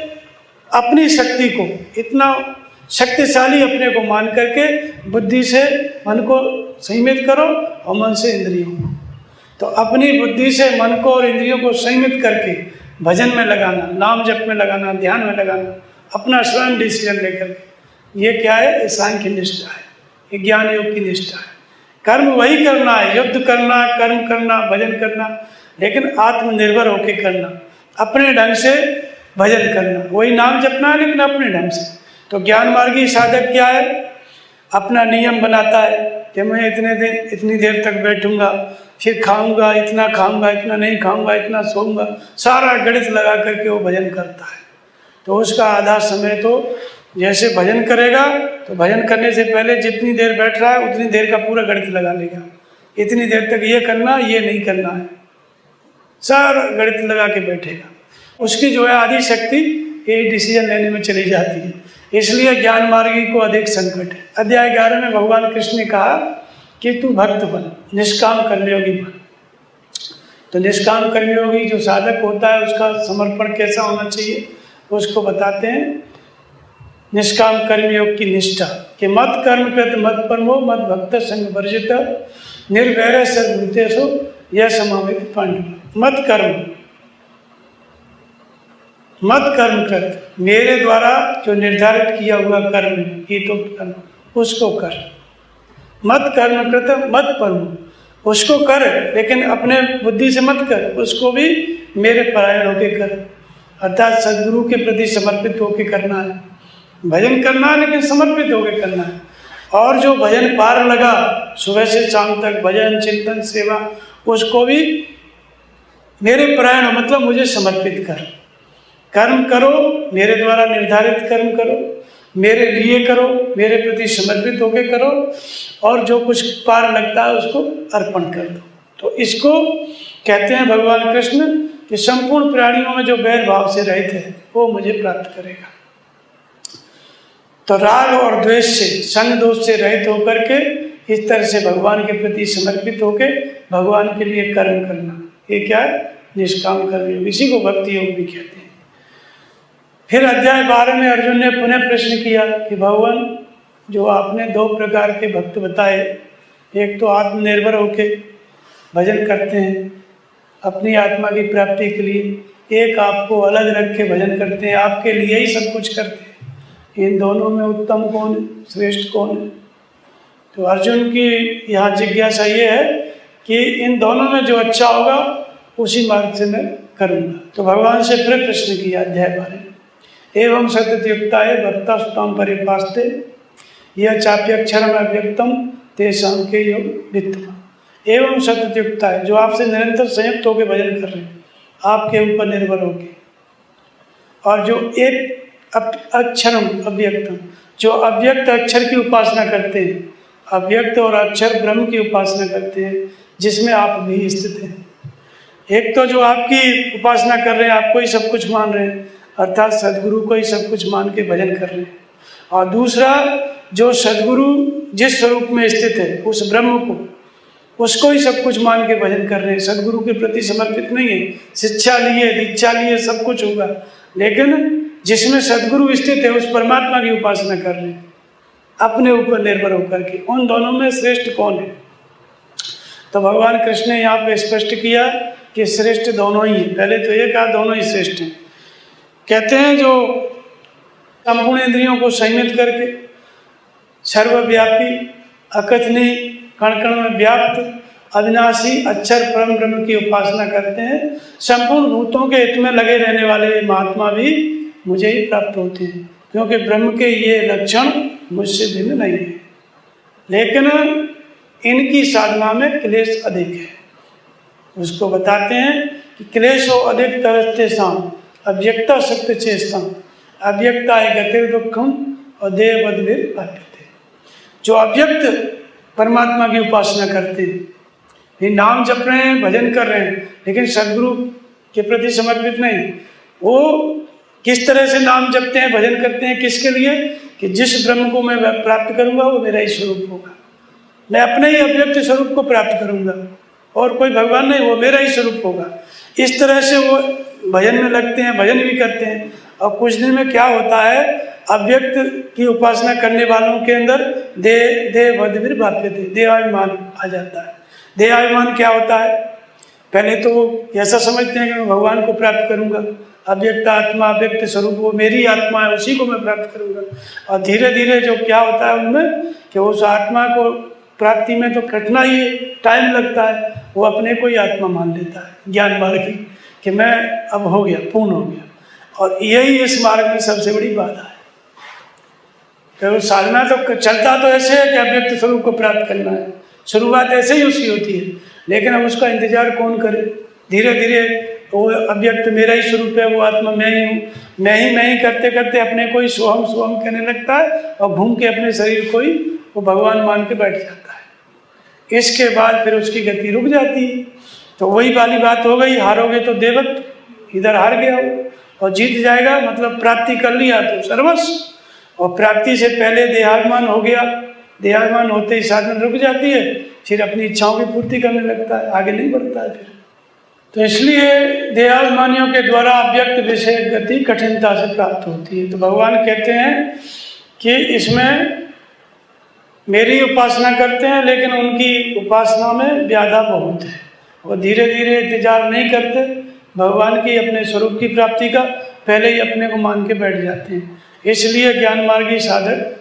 अपनी शक्ति को इतना शक्तिशाली अपने को मान करके बुद्धि से मन को संयमित करो और मन से इंद्रियों को। तो अपनी बुद्धि से मन को और इंद्रियों को संयमित करके भजन में लगाना, नाम जप में लगाना, ध्यान में लगाना, अपना स्वयं डिसीजन लेकर के, ये क्या है? ये सांख्य निष्ठा है, ये ज्ञान योग की निष्ठा है। कर्म वही करना है, युद्ध करना, कर्म करना, भजन करना, लेकिन आत्मनिर्भर होकर करना, अपने ढंग से भजन करना, वही नाम जपना है लेकिन अपने ढंग से। तो ज्ञान मार्गी साधक क्या है? अपना नियम बनाता है कि मैं इतनी देर तक बैठूंगा, फिर खाऊंगा, इतना नहीं खाऊंगा, इतना सोऊंगा, सारा गणित लगा करके वो भजन करता है। तो उसका आधा समय तो जैसे भजन करेगा, तो भजन करने से पहले जितनी देर बैठ रहा है उतनी देर का पूरा गणित लगा लेगा, इतनी देर तक ये करना, ये नहीं करना है, सारा गणित लगा के बैठेगा। उसकी जो है आधी शक्ति ये डिसीजन लेने में चली जाती है। इसलिए ज्ञान मार्गी को अधिक संकट है। अध्याय 11 में भगवान कृष्ण ने कहा कि तू भक्त बन, निष्काम कर्मयोगी बन। तो निष्काम कर्मयोगी जो साधक होता है उसका समर्पण कैसा होना चाहिए उसको बताते हैं। निष्काम कर्मयोग की निष्ठा कि मत कर्म कृत मत परमो मत भक्त संग वर्जित निर्वैर सर्वभूतेषु यह समावित पांडव। मत कर्म कृत, मेरे द्वारा जो निर्धारित किया हुआ कर्म है, ये तो कर्म, उसको कर। मत कर्म कृत मत परमो, उसको कर लेकिन अपने बुद्धि से मत कर, उसको भी मेरे परायण होके कर, अर्थात सदगुरु के प्रति समर्पित होके करना है। भजन करना है लेकिन समर्पित होके करना है। और जो भजन पार लगा सुबह से शाम तक भजन चिंतन सेवा, उसको भी मेरे परायण मतलब मुझे समर्पित कर। कर्म करो, मेरे द्वारा निर्धारित कर्म करो, मेरे लिए करो, मेरे प्रति समर्पित होकर करो, और जो कुछ पार लगता है उसको अर्पण कर दो। तो इसको कहते हैं भगवान कृष्ण कि संपूर्ण प्राणियों में जो बैर भाव से रहित है वो मुझे प्राप्त करेगा। तो राग और द्वेष से, संग दोष से रहित होकर के इस तरह से भगवान के प्रति समर्पित होकर भगवान के लिए कर्म करना, ये क्या है? निष्काम कर्म, इसी को भक्ति योग भी कहते हैं। फिर अध्याय 12 में अर्जुन ने पुनः प्रश्न किया कि भगवान, जो आपने 2 प्रकार के भक्त बताए, एक तो आत्मनिर्भर होके भजन करते हैं अपनी आत्मा की प्राप्ति के लिए, एक आपको अलग रख के भजन करते हैं, आपके लिए ही सब कुछ करते हैं। इन दोनों में उत्तम कौन है, श्रेष्ठ कौन है? तो अर्जुन की यहाँ जिज्ञासा ये है कि इन दोनों में जो अच्छा होगा उसी मार्ग से मैं करूँगा। तो भगवान से फिर प्रश्न किया अध्याय 12, एवं सततयुक्ताय भक्तास्त्वां परिपास्ते यह चाप्यक्षरम अव्यक्तम तेषां के योग वित्तम। एवं सततयुक्ताय, जो आपसे निरंतर संयुक्त होकर भजन कर रहे हैं, आपके ऊपर निर्भर होके, और जो एक अक्षरम अव्यक्तम, जो अव्यक्त अक्षर की उपासना करते हैं, अव्यक्त और अक्षर ब्रह्म की उपासना करते हैं जिसमें आप भी स्थित हैं। एक तो जो आपकी उपासना कर रहे हैं, आपको ही सब कुछ मान रहे हैं, अर्थात सदगुरु को ही सब कुछ मान के भजन कर रहे हैं। और दूसरा, जो सदगुरु जिस स्वरूप में स्थित है उस ब्रह्म को, उसको ही सब कुछ मान के भजन कर रहे हैं, सदगुरु के प्रति समर्पित नहीं है। शिक्षा लिए, दीक्षा लिए, सब कुछ होगा, लेकिन जिसमें सदगुरु स्थित है उस परमात्मा की उपासना कर रहे हैं अपने ऊपर निर्भर होकर के। उन दोनों में श्रेष्ठ कौन है? तो भगवान कृष्ण ने यहाँ पे स्पष्ट किया कि श्रेष्ठ दोनों ही हैं। पहले तो ये कहा दोनों ही श्रेष्ठ हैं। कहते हैं जो संपूर्ण इंद्रियों को संयमित करके सर्वव्यापी अकथनीय कण कण में व्याप्त अविनाशी अक्षर परम ब्रह्म की उपासना करते हैं, संपूर्ण भूतों के हित में लगे रहने वाले महात्मा भी मुझे ही प्राप्त होते हैं, क्योंकि ब्रह्म के ये लक्षण मुझसे भिन्न नहीं है। लेकिन इनकी साधना में क्लेश अधिक है। उसको बताते हैं कि क्लेशो अधिक तरस्ते शाम अव्यक्ता शक्ति चेष्टा अव्यक्ता है गतिर दुखम और देव बदवीर प्राप्यते। जो अव्यक्त परमात्मा की उपासना करते हैं, ये नाम जप रहे हैं, भजन कर रहे हैं, लेकिन सदगुरु के प्रति समर्पित नहीं। वो किस तरह से नाम जपते हैं, भजन करते हैं, किसके लिए? कि जिस ब्रह्म को मैं प्राप्त करूंगा वो मेरा ही स्वरूप होगा। मैं अपने ही अव्यक्त स्वरूप को प्राप्त करूंगा और कोई भगवान नहीं, वो मेरा ही स्वरूप होगा। इस तरह से वो भजन में लगते हैं, भजन भी करते हैं। और कुछ दिन में क्या होता है, अव्यक्त की उपासना करने वालों के अंदर देह बदवीर भाप्यते, देहाभिमान आ जाता है। देहाभिमान क्या होता है? पहले तो वो ऐसा समझते हैं कि मैं भगवान को प्राप्त करूंगा, अव्यक्त आत्मा अव्यक्त स्वरूप वो मेरी आत्मा है, उसी को मैं प्राप्त करूंगा। और धीरे धीरे जो क्या होता है उनमें कि उस आत्मा को प्राप्ति में तो कठिनाई है, टाइम लगता है, वो अपने को ही आत्मा मान लेता है ज्ञान मार्ग की, कि मैं अब हो गया, पूर्ण हो गया। और यही इस मार्ग में सबसे बड़ी बाधा है। तो साधना तो चलता तो ऐसे है कि अव्यक्त स्वरूप को प्राप्त करना है, शुरुआत ऐसे ही उसकी होती है, लेकिन अब उसका इंतजार कौन करे? धीरे धीरे वो अव्यक्त मेरा ही स्वरूप है, वो आत्मा मैं ही हूँ, मैं ही करते करते अपने को ही सोहम सोहम कहने लगता है और घूम के अपने शरीर को ही वो भगवान मान के बैठ जाता है। इसके बाद फिर उसकी गति रुक जाती है। तो वही वाली बात हो गई, हारोगे तो देवत्व, इधर हार गया वो, और जीत जाएगा मतलब प्राप्ति कर लिया तो सर्वस्व। और प्राप्ति से पहले देहाभिमान हो गया, देहाभिमान होते ही साधन रुक जाती है, फिर अपनी इच्छाओं की पूर्ति करने लगता है, आगे नहीं बढ़ता है फिर। तो इसलिए देहाभिमानियों के द्वारा अव्यक्त विषय गति कठिनता से प्राप्त होती है। तो भगवान कहते हैं कि इसमें मेरी उपासना करते हैं, लेकिन उनकी उपासना में व्याधा बहुत है। वो धीरे धीरे इंतजार नहीं करते भगवान की अपने स्वरूप की प्राप्ति का, पहले ही अपने को मान के बैठ जाते हैं। इसलिए ज्ञान मार्गी साधक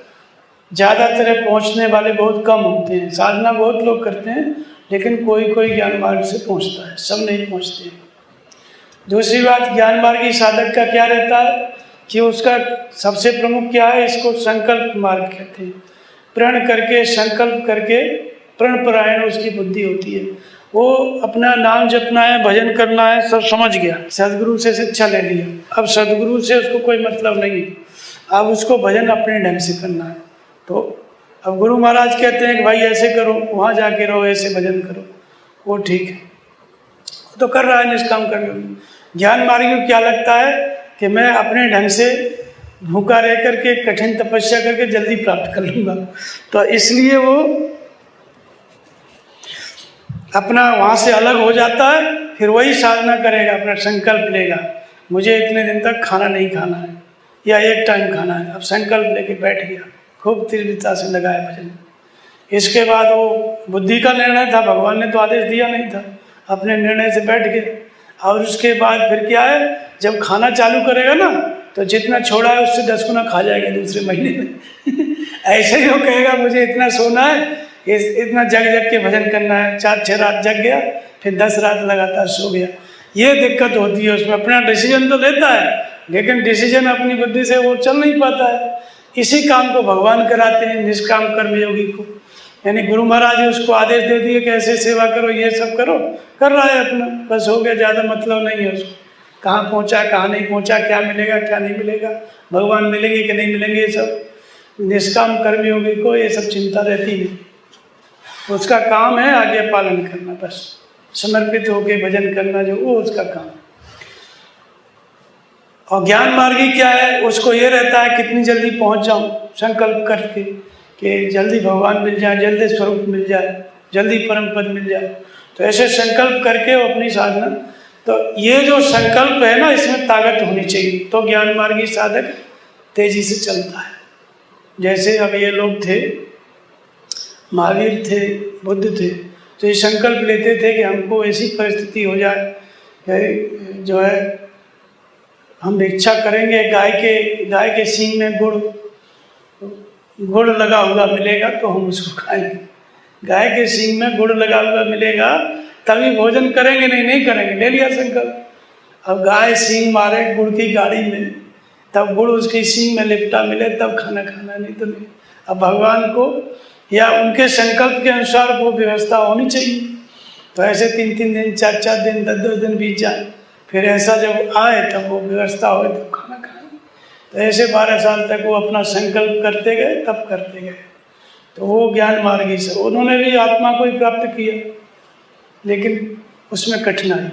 ज़्यादातर पहुंचने वाले बहुत कम होते हैं। साधना बहुत लोग करते हैं, लेकिन कोई कोई ज्ञान मार्ग से पहुंचता है, सब नहीं पहुंचते। दूसरी बात, ज्ञान मार्गी साधक का क्या रहता है कि उसका सबसे प्रमुख क्या है, इसको संकल्प मार्ग कहते हैं। प्रण करके, संकल्प करके, प्रणपरायण उसकी बुद्धि होती है। वो अपना नाम जपना है, भजन करना है, सब समझ गया, सदगुरु से शिक्षा ले लिया। अब सदगुरु से उसको कोई मतलब नहीं है, अब उसको भजन अपने ढंग से करना है। तो अब गुरु महाराज कहते हैं कि भाई ऐसे करो, वहाँ जाके रहो, ऐसे भजन करो, वो ठीक है, वो तो कर रहा है, निष्काम कर लो। ज्ञान मार्गी को क्या लगता है कि मैं अपने ढंग से भूखा रह करके कठिन तपस्या करके जल्दी प्राप्त कर लूँगा। तो इसलिए वो अपना वहाँ से अलग हो जाता है, फिर वही साधना करेगा, अपना संकल्प लेगा, मुझे इतने दिन तक खाना नहीं खाना है या एक टाइम खाना है। अब संकल्प लेके बैठ गया, खूब तीव्रता से लगाया भजन। इसके बाद वो बुद्धि का निर्णय था, भगवान ने तो आदेश दिया नहीं था, अपने निर्णय से बैठ गए। और उसके बाद फिर क्या है, जब खाना चालू करेगा ना तो जितना छोड़ा है उससे 10 गुना खा जाएगा दूसरे महीने में। ऐसे ही वो कहेगा मुझे इतना सोना है, इतना जग जग के भजन करना है, 4-6 रात जग गया, फिर 10 रात लगातार सो गया। ये दिक्कत होती है उसमें। अपना डिसीजन तो लेता है, लेकिन डिसीजन अपनी बुद्धि से वो चल नहीं पाता है। इसी काम को भगवान कराते हैं निष्काम कर्मयोगी को, यानी गुरु महाराज ने उसको आदेश दे दिए कि ऐसे सेवा करो, ये सब करो, कर रहा है अपना, बस हो गया, ज़्यादा मतलब नहीं है उसको कहाँ पहुँचा कहाँ नहीं पहुँचा, क्या मिलेगा क्या नहीं मिलेगा, भगवान मिलेंगे कि नहीं मिलेंगे, ये सब निष्काम कर्मयोगी को ये सब चिंता रहती नहीं। उसका काम है आज्ञा पालन करना, बस समर्पित होकर भजन करना, जो वो उसका काम है। और ज्ञान मार्गी क्या है, उसको ये रहता है कितनी जल्दी पहुंच जाऊं, संकल्प करके कि जल्दी भगवान मिल जाए, जल्दी स्वरूप मिल जाए, जल्दी परम पद मिल जाए। तो ऐसे संकल्प करके वो अपनी साधना तो ये जो संकल्प है ना, इसमें ताकत होनी चाहिए, तो ज्ञान मार्गी साधक तेजी से चलता है। जैसे अब ये लोग थे, महावीर थे, बुद्ध थे, तो ये संकल्प लेते थे कि हमको ऐसी परिस्थिति हो जाए कि जो है हम भिक्षा करेंगे, गाय के सींग में गुड़ लगा हुआ मिलेगा तो हम उसको खाएंगे। गाय के सींग में गुड़ लगा हुआ मिलेगा तभी भोजन करेंगे, नहीं करेंगे, ले लिया संकल्प। अब गाय सींग मारे गुड़ की गाड़ी में, तब गुड़ उसकी सींग में लिपटा मिले तब खाना खाना, नहीं तो नहीं। अब भगवान को या उनके संकल्प के अनुसार वो व्यवस्था होनी चाहिए। तो ऐसे 3-3 दिन, 4-4 दिन, 10-10 दिन बीत जाए, फिर ऐसा जब आए तब वो व्यवस्था हो तब खाना खाएं। तो ऐसे 12 साल तक वो अपना संकल्प करते गए, तब करते गए। तो वो ज्ञान मार्गी से उन्होंने भी आत्मा को ही प्राप्त किया, लेकिन उसमें कठिनाई,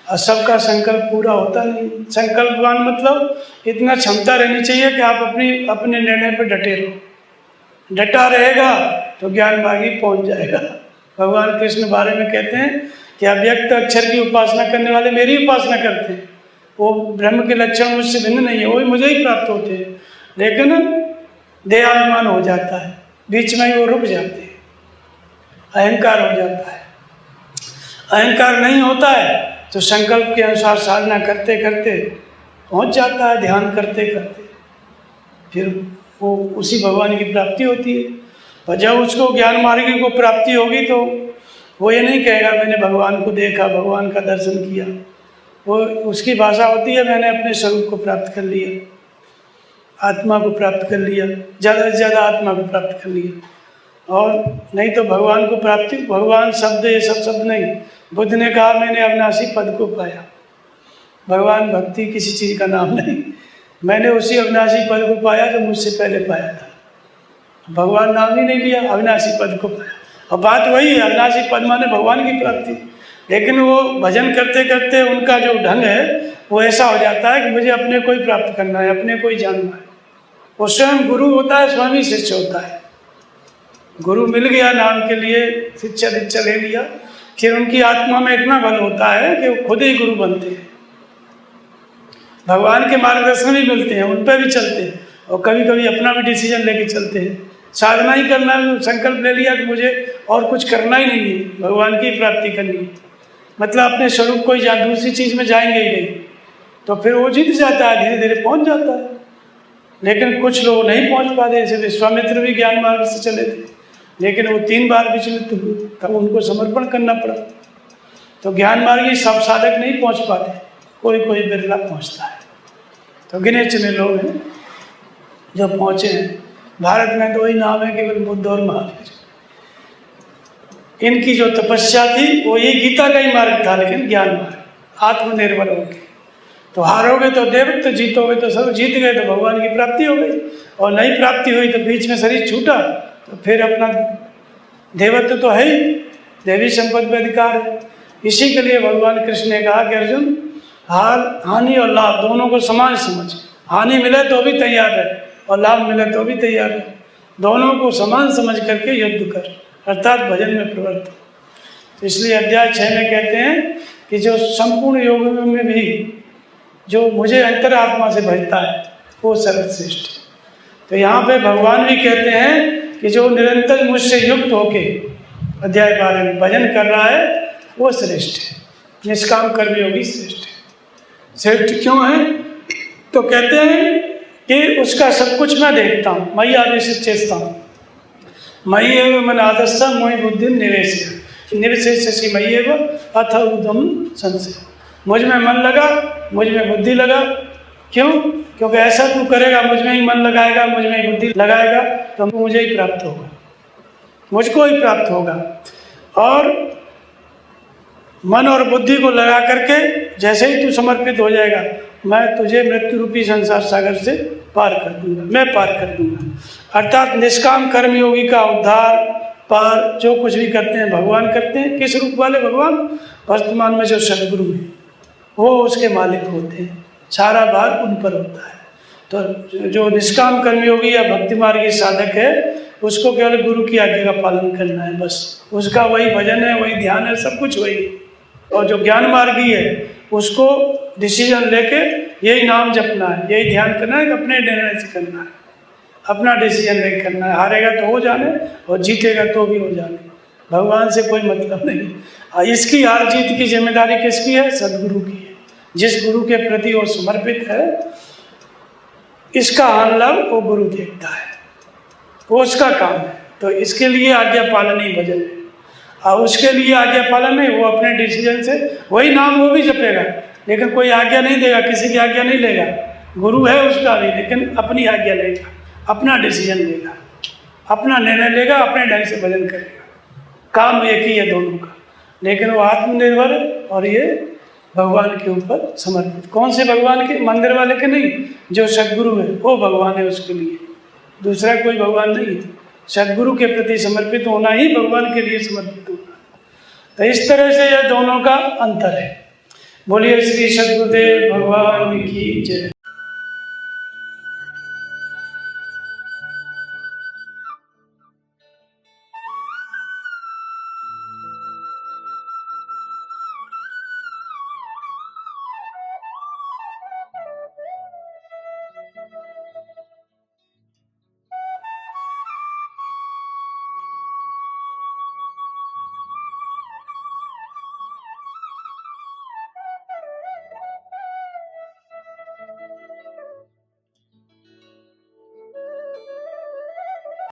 और सबका संकल्प पूरा होता नहीं। संकल्पवान मतलब इतना क्षमता रहनी चाहिए कि आप अपने निर्णय पर डटे रहो। डटा रहेगा तो ज्ञान मार्गी पहुंच जाएगा। भगवान कृष्ण बारे में कहते हैं कि अव्यक्त अक्षर की उपासना करने वाले मेरी उपासना करते हैं, वो ब्रह्म के लक्षण मुझसे भिन्न नहीं है, वो मुझे ही प्राप्त होते हैं, लेकिन देहाभिमान हो जाता है, बीच में ही वो रुक जाते हैं, अहंकार हो जाता है। अहंकार नहीं होता है तो संकल्प के अनुसार साधना करते करते पहुंच जाता है, ध्यान करते करते फिर वो उसी भगवान की प्राप्ति होती है। और जब उसको ज्ञान मार्गी को प्राप्ति होगी तो वो ये नहीं कहेगा मैंने भगवान को देखा, भगवान का दर्शन किया। वो उसकी भाषा होती है मैंने अपने स्वरूप को प्राप्त कर लिया, आत्मा को प्राप्त कर लिया, ज़्यादा से ज़्यादा आत्मा को प्राप्त कर लिया। और नहीं तो भगवान को प्राप्ति, भगवान शब्द ये सब शब्द नहीं। बुद्ध ने कहा मैंने अविनाशी पद को पाया। भगवान भक्ति किसी चीज़ का नाम नहीं, मैंने उसी अविनाशी पद को पाया जो मुझसे पहले पाया था। भगवान नाम ही नहीं लिया, अविनाशी पद को पाया। और बात वही है, अविनाशी पद माने भगवान की प्राप्ति। लेकिन वो भजन करते करते उनका जो ढंग है वो ऐसा हो जाता है कि मुझे अपने को ही प्राप्त करना है, अपने को ही जानना है। वो स्वयं गुरु होता है, स्वयं ही शिष्य होता है। गुरु मिल गया नाम के लिए, शिक्षा दीक्षा ले लिया, फिर उनकी आत्मा में इतना बल होता है कि वो खुद ही गुरु बनते हैं। भगवान के मार्गदर्शन भी मिलते हैं, उन पर भी चलते हैं, और कभी कभी अपना भी डिसीजन लेके चलते हैं। साधना ही करना है, संकल्प ले लिया कि मुझे और कुछ करना ही नहीं है, भगवान की प्राप्ति करनी है, मतलब अपने स्वरूप को ही जहाँ दूसरी चीज़ में जाएंगे ही नहीं, तो फिर वो जीत जाता है, धीरे धीरे पहुँच जाता है। लेकिन कुछ लोग नहीं पहुँच पाते। जैसे विश्वामित्र भी ज्ञान मार्ग से चले थे, लेकिन वो 3 बार विचलित हुए, तब उनको समर्पण करना पड़ा। तो ज्ञान मार्गी सब साधक नहीं पहुँच पाते, कोई कोई बिरला पहुँचता है। तो गिने चुने लोग हैं जो पहुँचे हैं। भारत में 2 ही नाम है, केवल बुद्ध और महावीर। इनकी जो तपस्या थी वो ये गीता का ही मार्ग था, लेकिन ज्ञान मार्ग, आत्मनिर्भर हो गए। तो हारोगे तो देवत्व, जीतोगे तो सब, जीत गए तो भगवान की प्राप्ति हो गई, और नहीं प्राप्ति हुई तो बीच में शरीर छूटा तो फिर अपना देवत्व तो है ही, देवी संपत्ति पर अधिकार है। इसी के लिए भगवान कृष्ण ने कहा कि अर्जुन, हानि और लाभ दोनों को समान समझ। हानि मिले तो भी तैयार है और लाभ मिले तो भी तैयार है, दोनों को समान समझ करके युद्ध कर, अर्थात भजन में प्रवृत्त हो। तो इसलिए अध्याय 6 में कहते हैं कि जो संपूर्ण योग में भी जो मुझे अंतरात्मा से भजता है वो सर्वश्रेष्ठ है। तो यहाँ पे भगवान भी कहते हैं कि जो निरंतर मुझसे युक्त होके अध्याय 12 में भजन कर रहा है वो श्रेष्ठ है, निष्काम कर्मयोगी श्रेष्ठ है। श्रेष्ठ क्यों है? तो कहते हैं कि उसका सब कुछ मैं देखता हूँ, मयि आवेशित चेष्टा हूँ, मयि एव मन आदस्सा मोहि बुद्धि निवेशयसि मयि एव अथ उदम संशय। मुझ में मन लगा, मुझ में बुद्धि लगा। क्यों? क्योंकि ऐसा तू करेगा, मुझ में ही मन लगाएगा, मुझ में ही बुद्धि लगाएगा, तो मुझे ही प्राप्त होगा, मुझको ही प्राप्त होगा। और मन और बुद्धि को लगा करके जैसे ही तू समर्पित हो जाएगा, मैं तुझे मृत्यु रूपी संसार सागर से पार कर दूंगा, मैं पार कर दूंगा। अर्थात निष्काम कर्मयोगी का उद्धार पार जो कुछ भी करते हैं भगवान करते हैं। किस रूप वाले भगवान? वर्तमान में जो सदगुरु हैं वो उसके मालिक होते हैं, सारा भार उन पर होता है। तो जो निष्काम कर्मयोगी या भक्ति मार्गी साधक है उसको केवल गुरु की आज्ञा का पालन करना है, बस उसका वही भजन है, वही ध्यान है, सब कुछ वही है। और जो ज्ञान मार्गी है उसको डिसीजन लेके यही नाम जपना है, यही ध्यान करना है कि अपने निर्णय से करना है, अपना डिसीजन लेके करना है। हारेगा तो हो जाने और जीतेगा तो भी हो जाने, भगवान से कोई मतलब नहीं। इसकी हार जीत की जिम्मेदारी किसकी है? सदगुरु की है। जिस गुरु के प्रति वो समर्पित है, इसका हानि लाभ वो गुरु देखता है, वो उसका काम है। तो इसके लिए आज्ञा पालन ही भजन है, और उसके लिए आज्ञा पालन नहीं, वो अपने डिसीजन से वही नाम वो भी जपेगा, लेकिन कोई आज्ञा नहीं देगा, किसी की आज्ञा नहीं लेगा। गुरु है उसका भी, लेकिन अपनी आज्ञा लेगा, अपना डिसीजन लेगा, अपना निर्णय लेगा, अपने ढंग से भजन करेगा। काम एक ही है दोनों का, लेकिन वो आत्मनिर्भर और ये भगवान के ऊपर समर्पित। कौन से भगवान के? मंदिर वाले के नहीं, जो सदगुरु है वो भगवान है उसके लिए, दूसरा कोई भगवान नहीं है। सदगुरु के प्रति समर्पित होना ही भगवान के लिए समर्पित होना। तो इस तरह से यह दोनों का अंतर है। बोलिए श्री सद्गुरुदेव भगवान की जय।